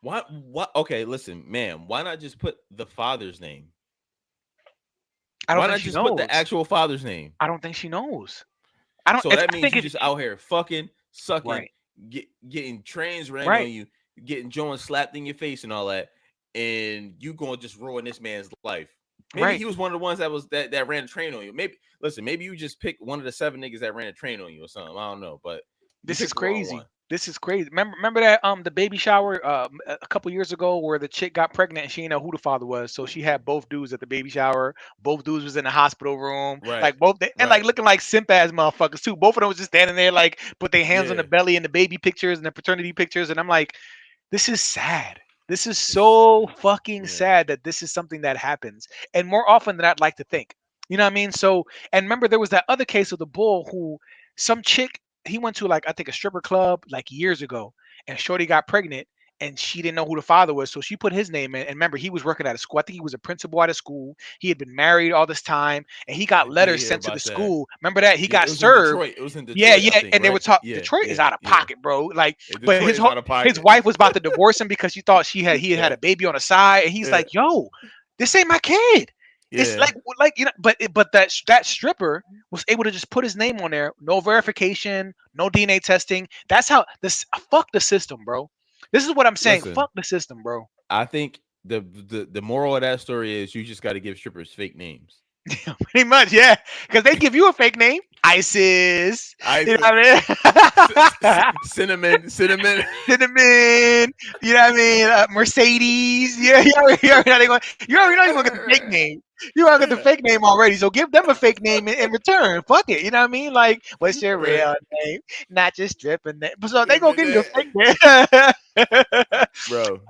A: What? Okay, listen, man. Why not just put the father's name? Why not just put the actual father's name?
B: I don't think she knows.
A: So that means you just out here fucking, sucking, getting trains ran on you, getting joints slapped in your face and all that, and you gonna just ruin this man's life. Maybe he was one of the ones that ran a train on you. Maybe you just picked one of the 7 niggas that ran a train on you or something. I don't know, but
B: this is crazy. This is crazy. Remember that the baby shower a couple years ago where the chick got pregnant and she didn't know who the father was, so she had both dudes at the baby shower. Both dudes was in the hospital room, like like looking like simp ass motherfuckers too. Both of them was just standing there like put their hands on the belly in the baby pictures and the paternity pictures, and I'm like, this is sad. This is so fucking sad that this is something that happens, and more often than I'd like to think. You know what I mean? So, and remember there was that other case of the bull who some chick like, I think, a stripper club like years ago, and shorty got pregnant, and she didn't know who the father was, so she put his name in. And remember, he was working at a school. I think he was a principal at a school. He had been married all this time, and he got
A: I did
B: letters
A: hear
B: sent to the
A: about that.
B: school. Remember that he
A: Yeah,
B: got
A: it was in
B: served.
A: Detroit. It was in
B: Yeah,
A: Detroit, I think,
B: and they
A: right?
B: were talking.
A: Yeah,
B: Detroit is
A: yeah,
B: out of
A: yeah.
B: pocket, bro. Like,
A: Yeah,
B: but
A: Detroit
B: his
A: is out of
B: his
A: pocket.
B: wife was about to divorce him because she thought he had
A: Yeah.
B: a baby on the side, and he's
A: Yeah.
B: like, "Yo, this ain't my kid." It's
A: Yeah.
B: like you know, but that stripper was able to just put his name on there, no verification, no DNA testing. That's how this fuck the system, bro. This is what I'm saying.
A: Listen.
B: Fuck the system, bro.
A: I think the moral of that story is you just got to give strippers fake names.
B: Pretty much, yeah. Because they give you a fake name, ISIS. You know what I mean?
A: Cinnamon.
B: Cinnamon. You know what I mean? Mercedes. Yeah, you already know they're gonna get the fake name. You already get the fake name already, so give them a fake name in return. Fuck it, you know what I mean? Like, what's your real name? Not just stripping name. So they gonna give you a fake name,
A: bro.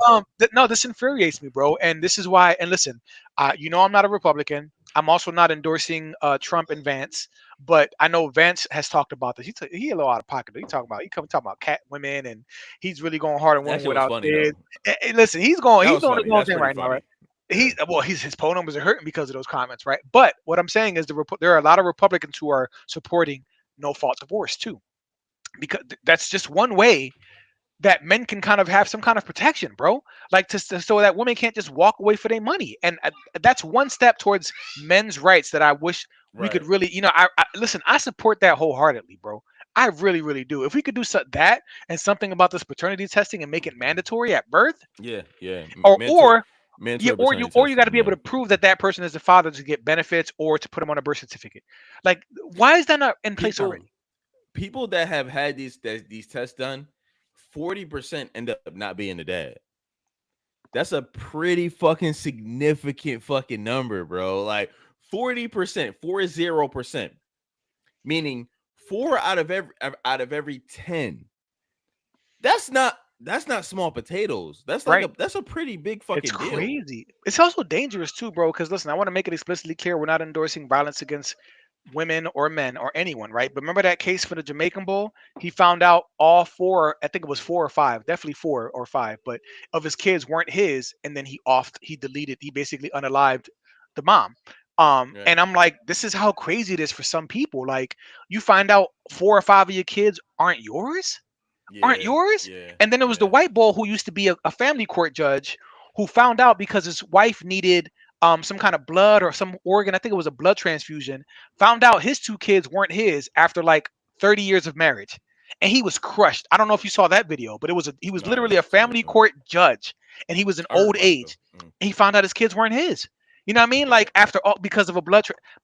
B: No, this infuriates me, bro, and this is why. And listen, you know, I'm not a Republican. I'm also not endorsing Trump and Vance, but I know Vance has talked about this. He a little out of pocket. He talking about cat women, and he's really going hard on
A: That
B: women
A: shit was
B: without
A: funny,
B: kids.
A: though.
B: Listen, he's
A: That
B: doing
A: was
B: the
A: funny.
B: wrong
A: That's
B: thing
A: pretty
B: right now,
A: funny.
B: right? His poll numbers are hurting because of those comments, right? But what I'm saying is there are a lot of Republicans who are supporting no fault divorce too, because that's just one way that men can kind of have some kind of protection, bro. Like so that women can't just walk away for their money, and that's one step towards men's rights that I wish we could really, you know. I listen. I support that wholeheartedly, bro. I really, really do. If we could do that and something about this paternity testing and make it mandatory at birth,
A: yeah,
B: or
A: mandatory
B: you got to be able to prove that person is the father to get benefits or to put them on a birth certificate. Like, why is that not in place already?
A: People that have had these tests done, 40% end up not being the dad. That's a pretty fucking significant fucking number, bro. Like 40%, 40%, meaning 4 out of every 10. That's not small potatoes. That's like that's a pretty big fucking deal.
B: It's crazy. It's also dangerous too, bro. Because listen, I want to make it explicitly clear: we're not endorsing violence against women or men or anyone, right? But remember that case for the Jamaican Bull? He found out all 4, I think it was 4 or 5, definitely 4 or 5, but of his kids weren't his, and then he basically unalived the mom. And I'm like, this is how crazy it is for some people. Like, you find out 4 or 5 of your kids aren't yours. And then there was the white bull who used to be a family court judge who found out because his wife needed some kind of blood or some organ. I think it was a blood transfusion. Found out his 2 kids weren't his after like 30 years of marriage, and he was crushed. I don't know if you saw that video, but he was literally a family court judge, and he was an old age, and he found out his kids weren't his. You know what I mean? Like, after all, because of a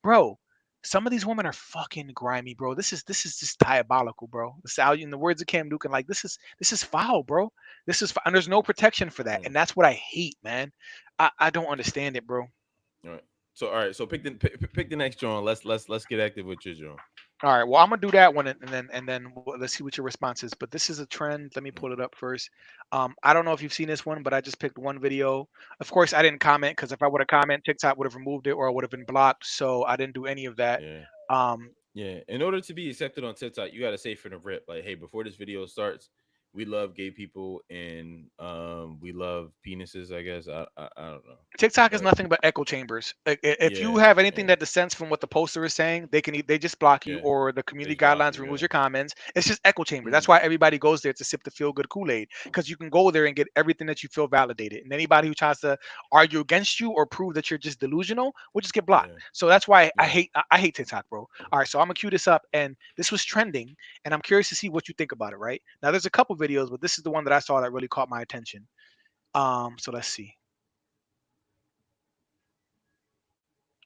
B: bro. Some of these women are fucking grimy, bro. This is just diabolical, bro. This out in the words of Cam Newton, like, this is foul, bro. And there's no protection for that, and that's what I hate, man. I don't understand it, bro.
A: All right. So pick the next John. Let's get active with your John.
B: All right. Well, I'm gonna do that one, and then let's see what your response is. But this is a trend. Let me pull it up first. I don't know if you've seen this one, but I just picked one video. Of course, I didn't comment because if I would have commented, TikTok would have removed it or I would have been blocked. So I didn't do any of that.
A: Yeah. In order to be accepted on TikTok, you got to say from the rip, like, hey, before this video starts, we love gay people and we love penises, I guess. I don't know.
B: TikTok is nothing but echo chambers. If you have anything that dissents from what the poster is saying, they just block you, or the community guidelines removes your comments. It's just echo chamber. That's why everybody goes there to sip the feel good Kool-Aid, because you can go there and get everything that you feel validated. And anybody who tries to argue against you or prove that you're just delusional will just get blocked. So that's why I hate TikTok, bro. All right, so I'm gonna cue this up, and this was trending, and I'm curious to see what you think about it. Right now, there's a couple videos, but this is the one that I saw that really caught my attention. So let's see.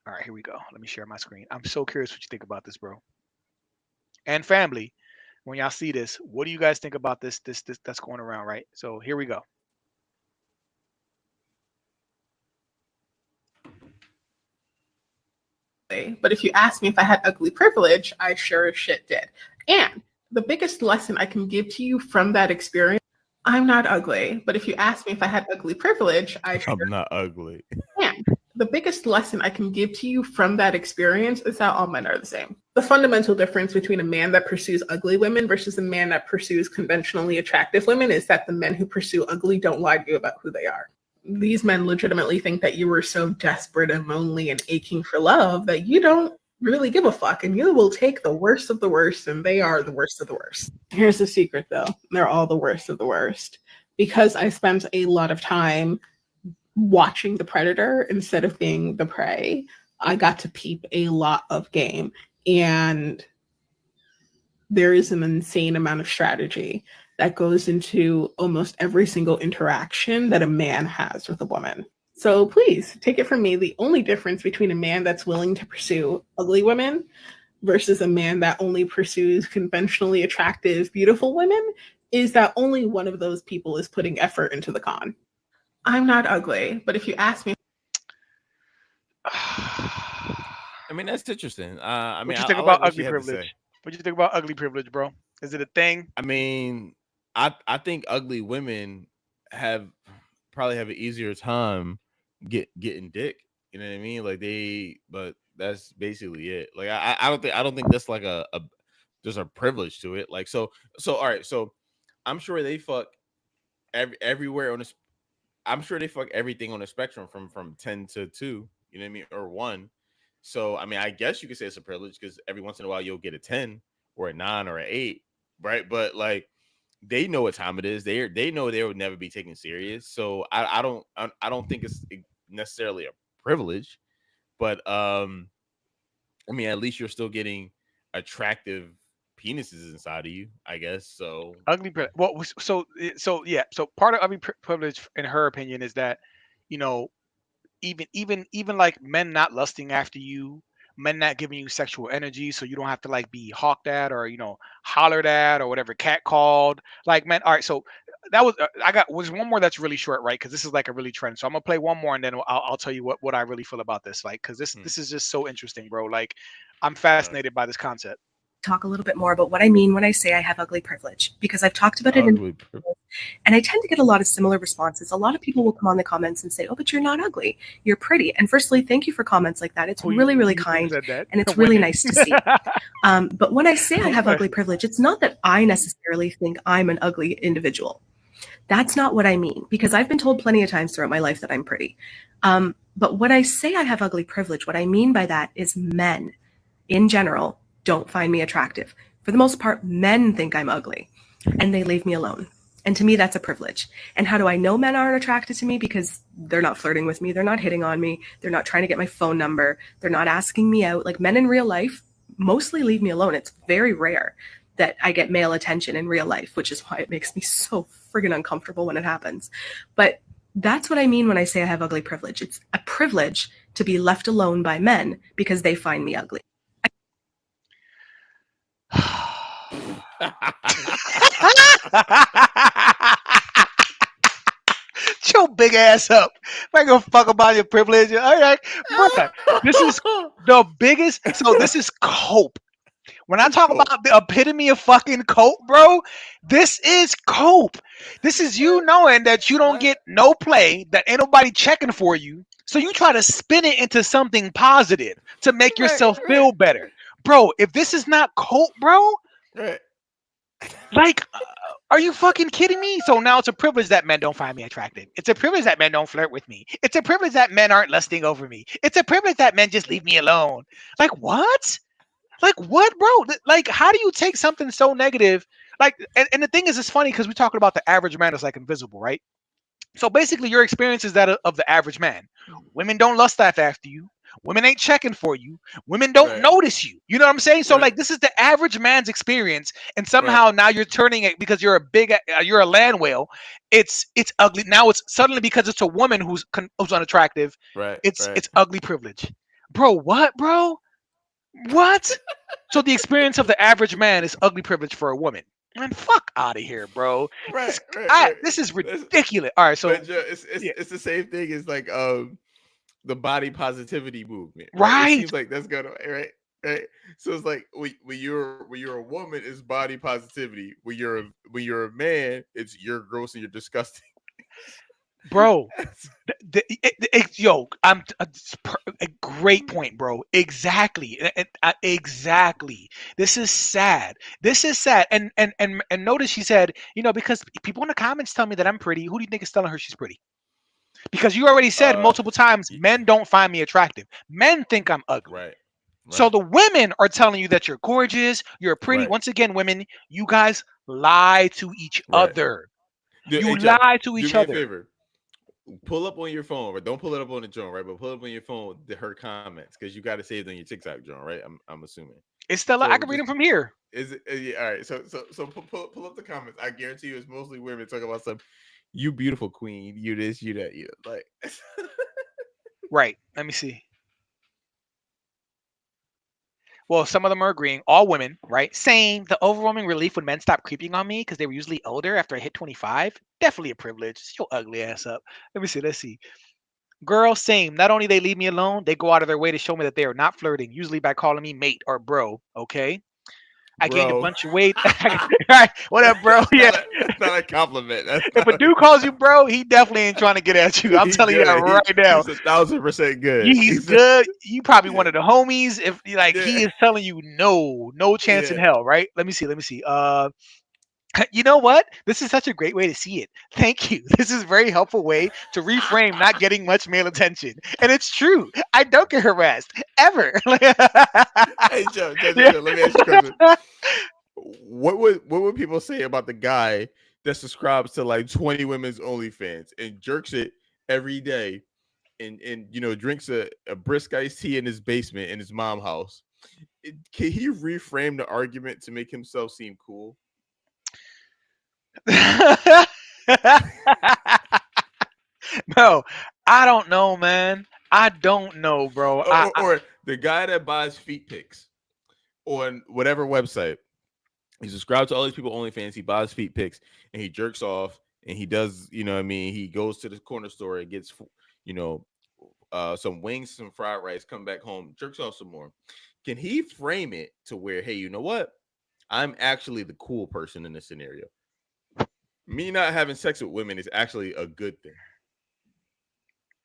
B: All right, here we go. Let me share my screen. I'm so curious what you think about this, bro. And family, when y'all see this, what do you guys think about this that's going around, right? So here we go.
J: But if you ask me if I had ugly privilege, I sure as shit did. And the biggest lesson I can give to you from that experience, I'm not ugly. But if you ask me if I had ugly privilege, I'm
A: not ugly.
J: And the biggest lesson I can give to you from that experience is that all men are the same. The fundamental difference between a man that pursues ugly women versus a man that pursues conventionally attractive women is that the men who pursue ugly don't lie to you about who they are. These men legitimately think that you were so desperate and lonely and aching for love that you don't really give a fuck, and you will take the worst of the worst, and they are the worst of the worst. Here's the secret though, they're all the worst of the worst. Because I spent a lot of time watching the predator instead of being the prey, I got to peep a lot of game, and there is an insane amount of strategy that goes into almost every single interaction that a man has with a woman. So please take it from me. The only difference between a man that's willing to pursue ugly women versus a man that only pursues conventionally attractive, beautiful women is that only one of those people is putting effort into the con. I'm not ugly, but if you ask me,
A: I mean, that's interesting. I mean,
B: What you
A: I
B: think
A: like
B: about
A: what
B: ugly
A: she had to say.
B: privilege? What you think about ugly privilege, bro? Is it a thing?
A: I mean, I think ugly women probably have an easier time getting dick. You know what I mean? But that's basically it. Like I don't think that's like a there's a privilege to it. Like so all right. So I'm sure they fuck everywhere on this. I'm sure they fuck everything on the spectrum from 10 to 2. You know what I mean? Or 1. So I mean, I guess you could say it's a privilege because every once in a while you'll get a 10 or a 9 or an 8, right? But like they know what time it is. They know they would never be taken serious. So I don't think it's necessarily a privilege, but I mean at least you're still getting attractive penises inside of you, I guess. So
B: Ugly privilege. Well, so yeah. So part of ugly privilege, in her opinion, is that, you know, even like men not lusting after you, men not giving you sexual energy, so you don't have to like be hawked at or hollered at or whatever, cat called. Like, man, all right. So that was was one more that's really short, right? Because this is like a really trend. So I'm gonna play one more and then I'll tell you what I really feel about this. Like, because this is just so interesting, bro. Like, I'm fascinated by this concept.
L: Talk a little bit more about what I mean when I say I have ugly privilege, because I've talked about it and I tend to get a lot of similar responses. A lot of people will come on the comments and say, "Oh, but you're not ugly. You're pretty." And firstly, thank you for comments like that. It's really, really kind, and it's really nice to see. But when I say I have ugly privilege, it's not that I necessarily think I'm an ugly individual. That's not what I mean, because I've been told plenty of times throughout my life that I'm pretty. But when I say I have ugly privilege, what I mean by that is men in general don't find me attractive. For the most part, men think I'm ugly and they leave me alone. And to me, that's a privilege. And how do I know men aren't attracted to me? Because they're not flirting with me. They're not hitting on me. They're not trying to get my phone number. They're not asking me out. Like, men in real life mostly leave me alone. It's very rare that I get male attention in real life, which is why it makes me so friggin' uncomfortable when it happens. But that's what I mean when I say I have ugly privilege. It's a privilege to be left alone by men because they find me ugly.
B: Your big ass up. I go fuck about your privilege. All right, bro. This is the biggest. So this is cope. When I talk about the epitome of fucking cope, bro, this is cope. This is you knowing that you don't get no play, that ain't nobody checking for you. So you try to spin it into something positive to make yourself feel better. Bro, if this is not cope, bro, like, are you fucking kidding me? So now it's a privilege that men don't find me attractive. It's a privilege that men don't flirt with me. It's a privilege that men aren't lusting over me. It's a privilege that men just leave me alone. Like, what? Like, what, bro? Like, how do you take something so negative? Like, and the thing is, it's funny because we're talking about the average man is like invisible, right? So basically, your experience is that of the average man. Women don't lust after you. Women ain't checking for you. Women don't notice you. You know what I'm saying? So like, this is the average man's experience, and somehow now you're turning it because you're you're a land whale. It's ugly. Now it's suddenly because it's a woman who's unattractive. It's ugly privilege, bro. What, bro? What? So the experience of the average man is ugly privilege for a woman. Man, fuck out of here, bro. This is ridiculous. All right, so
A: but it's the same thing as like the body positivity movement,
B: right?
A: It seems like that's gonna right. So it's like when you're a woman, it's body positivity. When you're a man, it's you're gross and you're disgusting.
B: bro. Yo, a great point, bro. Exactly, exactly. This is sad. This is sad. And notice she said, because people in the comments tell me that I'm pretty. Who do you think is telling her she's pretty? Because you already said multiple times, men don't find me attractive. Men think I'm ugly.
A: Right.
B: So the women are telling you that you're gorgeous, you're pretty.
A: Right.
B: Once again, women, you guys lie to each other.
A: Dude,
B: You
A: hey, Chuck,
B: lie to
A: do
B: each
A: me a
B: other.
A: favor. Pull up on your phone, but don't pull it up on the joint, right? But pull up on your phone her comments because you got to save it on your TikTok joint, right? I'm assuming.
B: It's still. I can read them from here.
A: Is it? Yeah, all right. So pull up the comments. I guarantee you, it's mostly women talking about some. You beautiful queen. You this. You that. You like.
B: Right. Let me see. Well, some of them are agreeing. All women, right? Saying the overwhelming relief when men stop creeping on me because they were usually older after I hit 25. Definitely a privilege. Shut your ugly ass up. Let me see. Let's see. Girls, same. Not only they leave me alone, they go out of their way to show me that they are not flirting, usually by calling me mate or bro. Okay. I gained a bunch of weight. Right. What up, bro? Yeah.
A: That's not a compliment.
B: If a dude calls you bro, he definitely ain't trying to get at you. I'm telling you that right now.
A: He's 1,000% good.
B: He's good. You probably one of the homies. If he is telling you no chance in hell, right? Let me see. You know what? This is such a great way to see it. Thank you. This is a very helpful way to reframe not getting much male attention. And it's true. I don't get harassed ever.
A: Hey, Joe, let me ask you a question. What would people say about the guy that subscribes to like 20 women's OnlyFans and jerks it every day and drinks a brisk iced tea in his basement in his mom's house? Can he reframe the argument to make himself seem cool?
B: No, I don't know, man. I don't know, bro.
A: Or the guy that buys feet pics on whatever website. He subscribes to all these people OnlyFans. He buys feet pics and he jerks off and he does, he goes to the corner store and gets, some wings, some fried rice, come back home, jerks off some more. Can he frame it to where, hey, you know what? I'm actually the cool person in this scenario. Me not having sex with women is actually a good thing.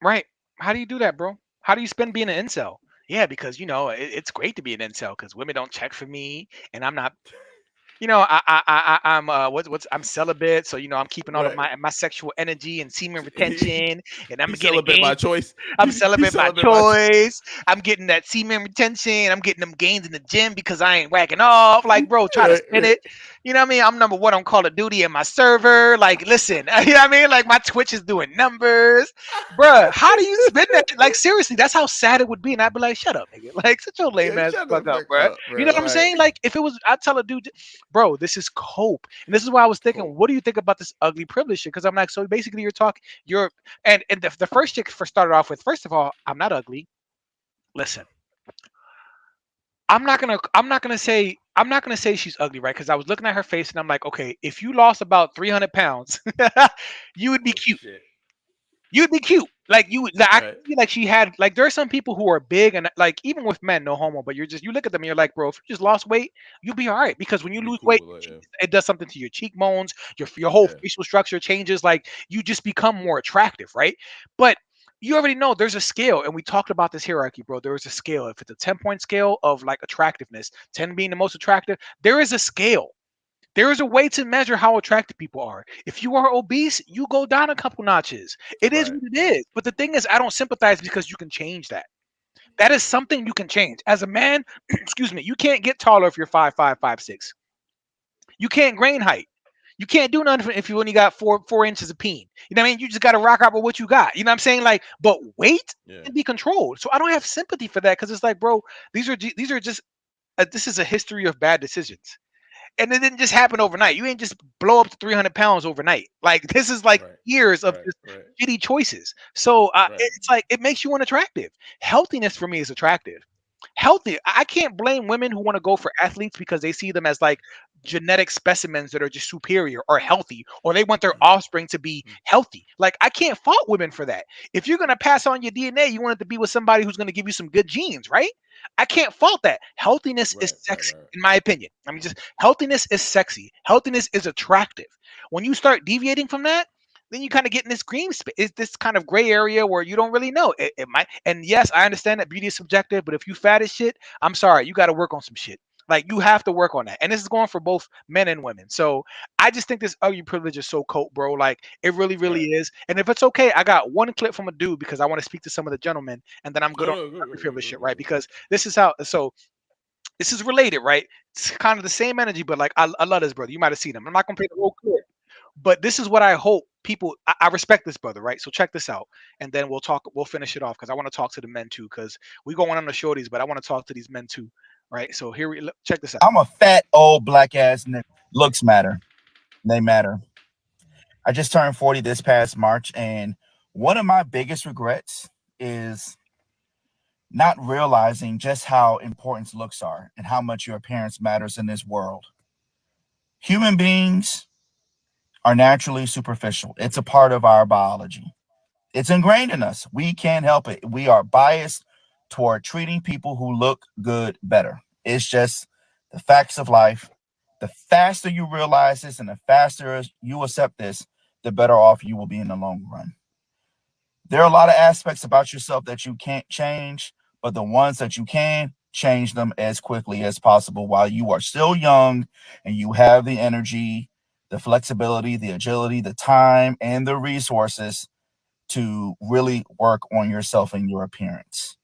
B: Right. How do you do that, bro? How do you spend being an incel? Yeah, because it's great to be an incel because women don't check for me and I'm not. I'm celibate, so I'm keeping all of my sexual energy and semen retention, and I'm getting
A: celibate by choice.
B: I'm celibate by choice. I'm getting that semen retention. I'm getting them gains in the gym because I ain't whacking off. Like, bro, try to spin it. You know what I mean? I'm number one on Call of Duty and my server. Like, listen, you know what I mean? Like, my Twitch is doing numbers, bro. How do you spin that? Like, seriously, that's how sad it would be, and I'd be like, shut up, nigga. Like, such a lame ass fuck up, bro. You know what I'm saying? Like, if it was, I'd tell a dude. Bro, this is cope. And this is why I was thinking, what do you think about this ugly privilege shit? Because I'm like, so basically and the first chick started off with, first of all, I'm not ugly. Listen, I'm not gonna say she's ugly, right? Because I was looking at her face and I'm like, okay, if you lost about 300 pounds, you would be cute.
A: Shit.
B: You'd be cute. Like you would, I feel like she had, like, there are some people who are big and like, even with men, no homo, but you look at them and you're like, bro, if you just lost weight, you'll be all right. Because when you lose weight, it does something to your cheekbones, your whole facial structure changes. Like, you just become more attractive, right? But you already know there's a scale, and we talked about this hierarchy, bro. There is a scale. If it's a 10-point scale of like attractiveness, 10 being the most attractive, there is a scale. There is a way to measure how attractive people are. If you are obese, you go down a couple notches. It is what it is. But the thing is, I don't sympathize because you can change that. That is something you can change. As a man, excuse me, you can't get taller if you're 5'5", 5'6". You can't gain height. You can't do nothing if you only got 4 inches of peen. You know what I mean? You just got to rock out with what you got. You know what I'm saying? Like, but weight can be controlled. So I don't have sympathy for that because it's like, bro, these are just this is a history of bad decisions. And it didn't just happen overnight. You ain't just blow up to 300 pounds overnight. Like, this is like years of just shitty choices. So it's like, it makes you unattractive. Healthiness for me is attractive. Healthy. I can't blame women who want to go for athletes because they see them as like genetic specimens that are just superior or healthy, or they want their offspring to be healthy. Like, I can't fault women for that. If you're going to pass on your DNA, you want it to be with somebody who's going to give you some good genes, right? I can't fault that. Healthiness is sexy, in my opinion. I mean, just healthiness is sexy. Healthiness is attractive. When you start deviating from that, then you kind of get in this green space. It's this kind of gray area where you don't really know. It might, and yes, I understand that beauty is subjective, but if you fat as shit, I'm sorry, you got to work on some shit. Like you have to work on that, and this is going for both men and women. So I just think this ugly privilege is so cold, bro. Like it really, really is. And if it's okay, I got one clip from a dude because I want to speak to some of the gentlemen, and then I'm good on ugly privilege shit, right? Because this is how. So this is related, right? It's kind of the same energy, but like I love this brother. You might have seen him. I'm not gonna play the whole clip, but this is what I hope people. I respect this brother, right? So check this out, and then we'll talk. We'll finish it off because I want to talk to the men too. Because we going on the shorties, but I want to talk to these men too, right? So here we check this out.
M: I'm a fat old black ass nigga. Looks matter. They matter. I just turned 40 this past March, and one of my biggest regrets is not realizing just how important looks are and how much your appearance matters in this world. Human beings are naturally superficial. It's a part of our biology. It's ingrained in us. We can't help it. We are biased toward treating people who look good better. It's just the facts of life. The faster you realize this and the faster you accept this, the better off you will be in the long run. There are a lot of aspects about yourself that you can't change, but the ones that you can, change them as quickly as possible while you are still young and you have the energy, the flexibility, the agility, the time, and the resources to really work on yourself and your appearance.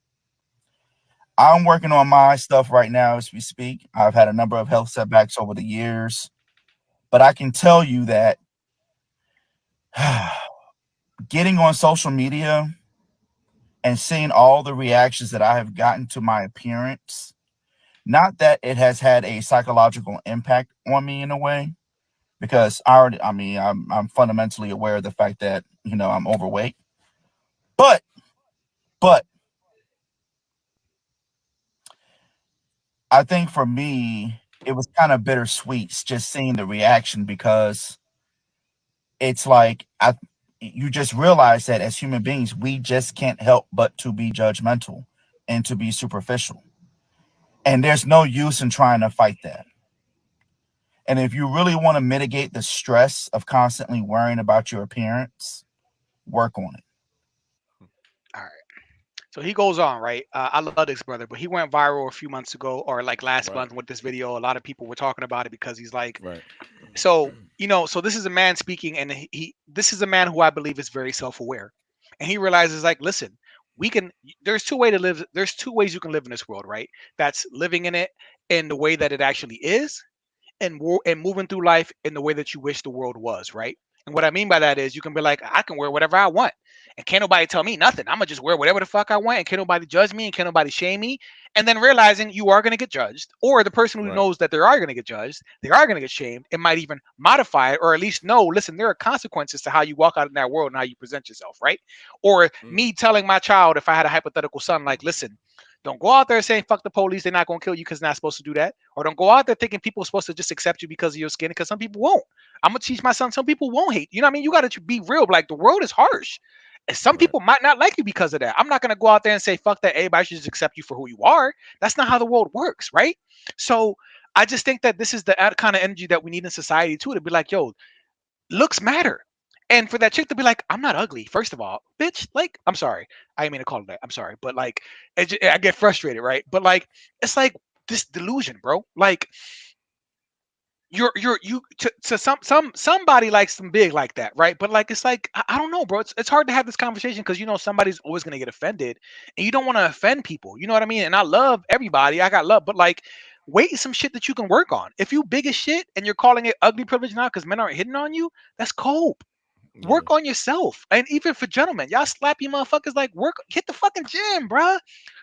M: I'm working on my stuff right now as we speak. I've had a number of health setbacks over the years, but I can tell you that getting on social media and seeing all the reactions that I have gotten to my appearance, not that it has had a psychological impact on me in a way, because I'm fundamentally aware of the fact that, I'm overweight, but I think for me, it was kind of bittersweet just seeing the reaction, because it's like you just realize that as human beings, we just can't help but to be judgmental and to be superficial. And there's no use in trying to fight that. And if you really want to mitigate the stress of constantly worrying about your appearance, work on it.
B: All right. So he goes on, right? I love this brother, but he went viral a few months ago, or like last month with this video. A lot of people were talking about it because he's like, so so this is a man speaking, and this is a man who I believe is very self-aware, and he realizes like, listen, there's two ways you can live in this world, right? That's living in it in the way that it actually is, and moving through life in the way that you wish the world was, right? And what I mean by that is you can be like, I can wear whatever I want, and can't nobody tell me nothing. I'm gonna just wear whatever the fuck I want, and can't nobody judge me, and can't nobody shame me. And then realizing you are gonna get judged, or the person who knows that they are gonna get judged, they are gonna get shamed, and might even modify it, or at least know, listen, there are consequences to how you walk out in that world and how you present yourself, right? Or me telling my child, if I had a hypothetical son, like, listen, don't go out there saying fuck the police, they're not gonna kill you because they're not supposed to do that. Or don't go out there thinking people are supposed to just accept you because of your skin, because some people won't. I'm gonna teach my son some people won't hate. You know what I mean? You gotta be real. Like the world is harsh. And some people might not like you because of that. I'm not gonna go out there and say fuck that, everybody should just accept you for who you are. That's not how the world works, right? So I just think that this is the kind of energy that we need in society too, to be like, yo, looks matter. And for that chick to be like, I'm not ugly, first of all, bitch, like, I'm sorry. I didn't mean to call it that. I'm sorry. But like, I get frustrated, right? But like, it's like this delusion, bro. Like, you to somebody likes them big like that, right? But like, it's like, I don't know, bro. It's hard to have this conversation because somebody's always gonna get offended, and you don't want to offend people. You know what I mean? And I love everybody. I got love, but like, wait, some shit that you can work on. If you big as shit and you're calling it ugly privilege now because men aren't hitting on you, that's cope. Work on yourself. And even for gentlemen, y'all slappy motherfuckers, like, hit the fucking gym, bruh.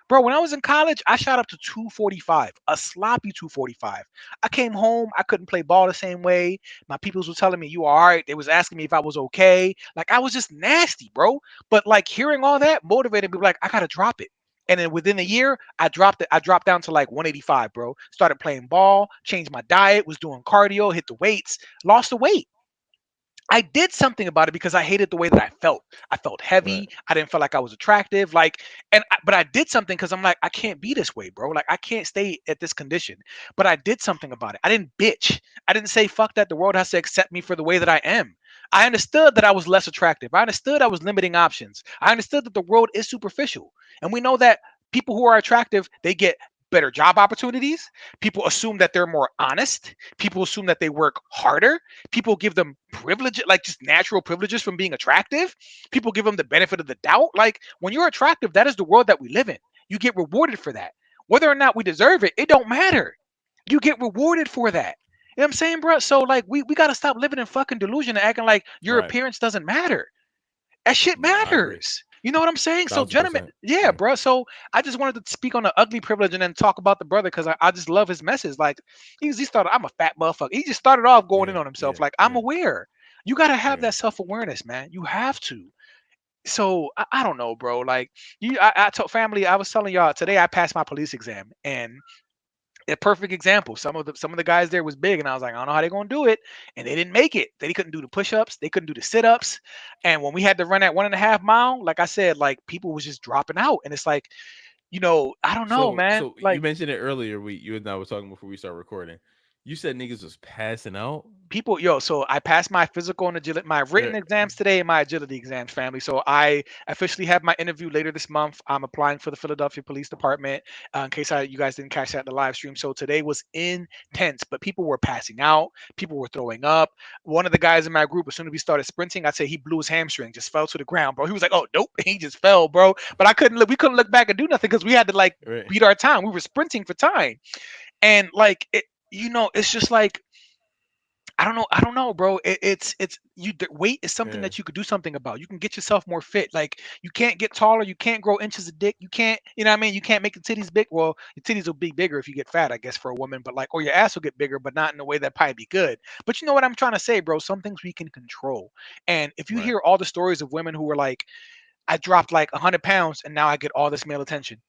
B: Bro, when I was in college, I shot up to 245, a sloppy 245. I came home, I couldn't play ball the same way. My peoples were telling me, you all right? They was asking me if I was okay. Like, I was just nasty, bro. But like, hearing all that motivated me, like, I gotta drop it. And then within a year, I dropped it. I dropped down to like 185, bro. Started playing ball, changed my diet, was doing cardio, hit the weights, lost the weight. I did something about it because I hated the way that I felt. I felt heavy. I didn't feel like I was attractive. Like, but I did something because I'm like, I can't be this way, bro. Like, I can't stay at this condition. But I did something about it. I didn't bitch. I didn't say fuck that. The world has to accept me for the way that I am. I understood that I was less attractive. I understood I was limiting options. I understood that the world is superficial. And we know that people who are attractive, they get better job opportunities. People assume that they're more honest. People assume that they work harder. People give them privilege, like just natural privileges from being attractive. People give them the benefit of the doubt. Like when you're attractive, that is the world that we live in. You get rewarded for that. Whether or not we deserve it, it don't matter. You get rewarded for that. You know what I'm saying, bro? So like we gotta stop living in fucking delusion and acting like your
A: Right.
B: appearance doesn't matter. That shit
A: No, I agree.
B: matters. You know what I'm saying? So, gentlemen,
A: 1000%.
B: yeah, bro. So I just wanted to speak on the ugly privilege and then talk about the brother because I just love his message. Like he started, I'm a fat motherfucker. He just started off going in on himself. Like I'm aware. You gotta have that self awareness, man. You have to. So I don't know, bro. Like I told family. I was telling y'all today. I passed my police exam and a perfect example. Some of the guys there was big, and I was like, I don't know how they're gonna do it, and they didn't make it. They couldn't do the push-ups, they couldn't do the sit-ups, and when we had to run that 1.5 mile, like I said, like people was just dropping out, and it's like, I don't know, man.
A: So you
B: Like
A: mentioned it earlier. You and I were talking before we started recording. You said niggas was passing out.
B: people, so I passed my physical and agility, my written exams today, and my agility exams, family. So I officially have my interview later this month. I'm applying for the Philadelphia Police Department. In case you guys didn't catch that in the live stream. So today was intense, but people were passing out. People were throwing up. One of the guys in my group, as soon as we started sprinting, I'd say he blew his hamstring, just fell to the ground, bro. He was like, "Oh, nope," he just fell, bro. But we couldn't look back and do nothing because we had to like beat our time. We were sprinting for time, and like it's just like. I don't know, bro. It's the weight is something that you could do something about. You can get yourself more fit. Like you can't get taller, you can't grow inches of dick. You can't, you know what I mean? You can't make the titties big. Well, your titties will be bigger if you get fat, I guess, for a woman, but like, or your ass will get bigger, but not in a way that probably be good. But you know what I'm trying to say, bro? Some things we can control. And if you hear all the stories of women who were like, I dropped like 100 pounds and now I get all this male attention.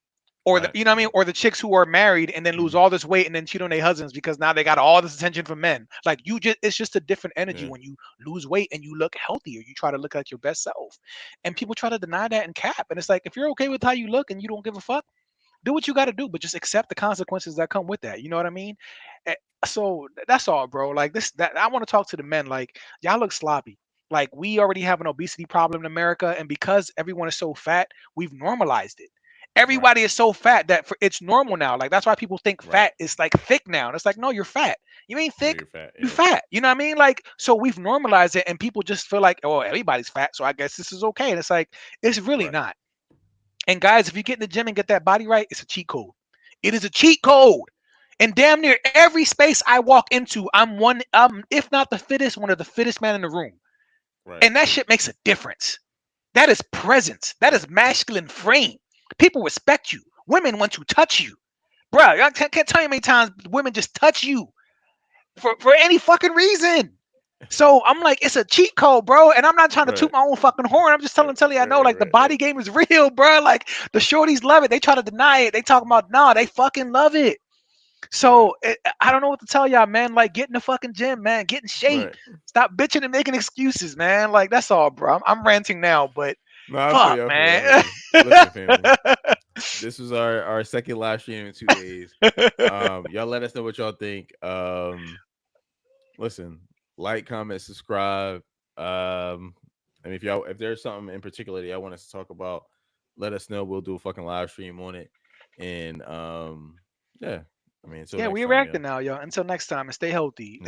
B: Or you know what I mean, or the chicks who are married and then lose all this weight and then cheat on their husbands because now they got all this attention from men. Like it's just a different energy when you lose weight and you look healthier. You try to look like your best self, and people try to deny that and cap. And it's like if you're okay with how you look and you don't give a fuck, do what you got to do, but just accept the consequences that come with that. You know what I mean? Eh, So that's all, bro. Like that I want to talk to the men. Like y'all look sloppy. Like we already have an obesity problem in America, and because everyone is so fat, we've normalized it. Everybody is so fat that it's normal now. Like that's why people think fat is like thick now. And it's like, no, you're fat. You ain't thick.
A: You're fat.
B: You're fat. You know what I mean? Like, so we've normalized it, and people just feel like, oh, everybody's fat, so I guess this is okay. And it's like, it's really not. And guys, if you get in the gym and get that body right, it's a cheat code. It is a cheat code. And damn near every space I walk into, if not the fittest, one of the fittest men in the room. And that shit makes a difference. That is presence. That is masculine frame. People respect you. Women want to touch you. Bruh, I can't tell you how many times women just touch you for any fucking reason. So I'm like, it's a cheat code, bro. And I'm not trying to toot my own fucking horn. I'm just telling you, I know, like the body game is real, bro. Like the shorties love it. They try to deny it. They talking about, nah, they fucking love it. So I don't know what to tell y'all, man. Like, get in the fucking gym, man. Get in shape. Stop bitching and making excuses, man. Like, that's all, bro. I'm ranting now, but fuck, man.
A: Listen, family. This was our second live stream in 2 days. Y'all let us know what y'all think. Listen, like, comment, subscribe. And if there's something in particular that y'all want us to talk about, let us know. We'll do a fucking live stream on it. And yeah. I mean,
B: we're reacting now, y'all. Until next time, and stay healthy.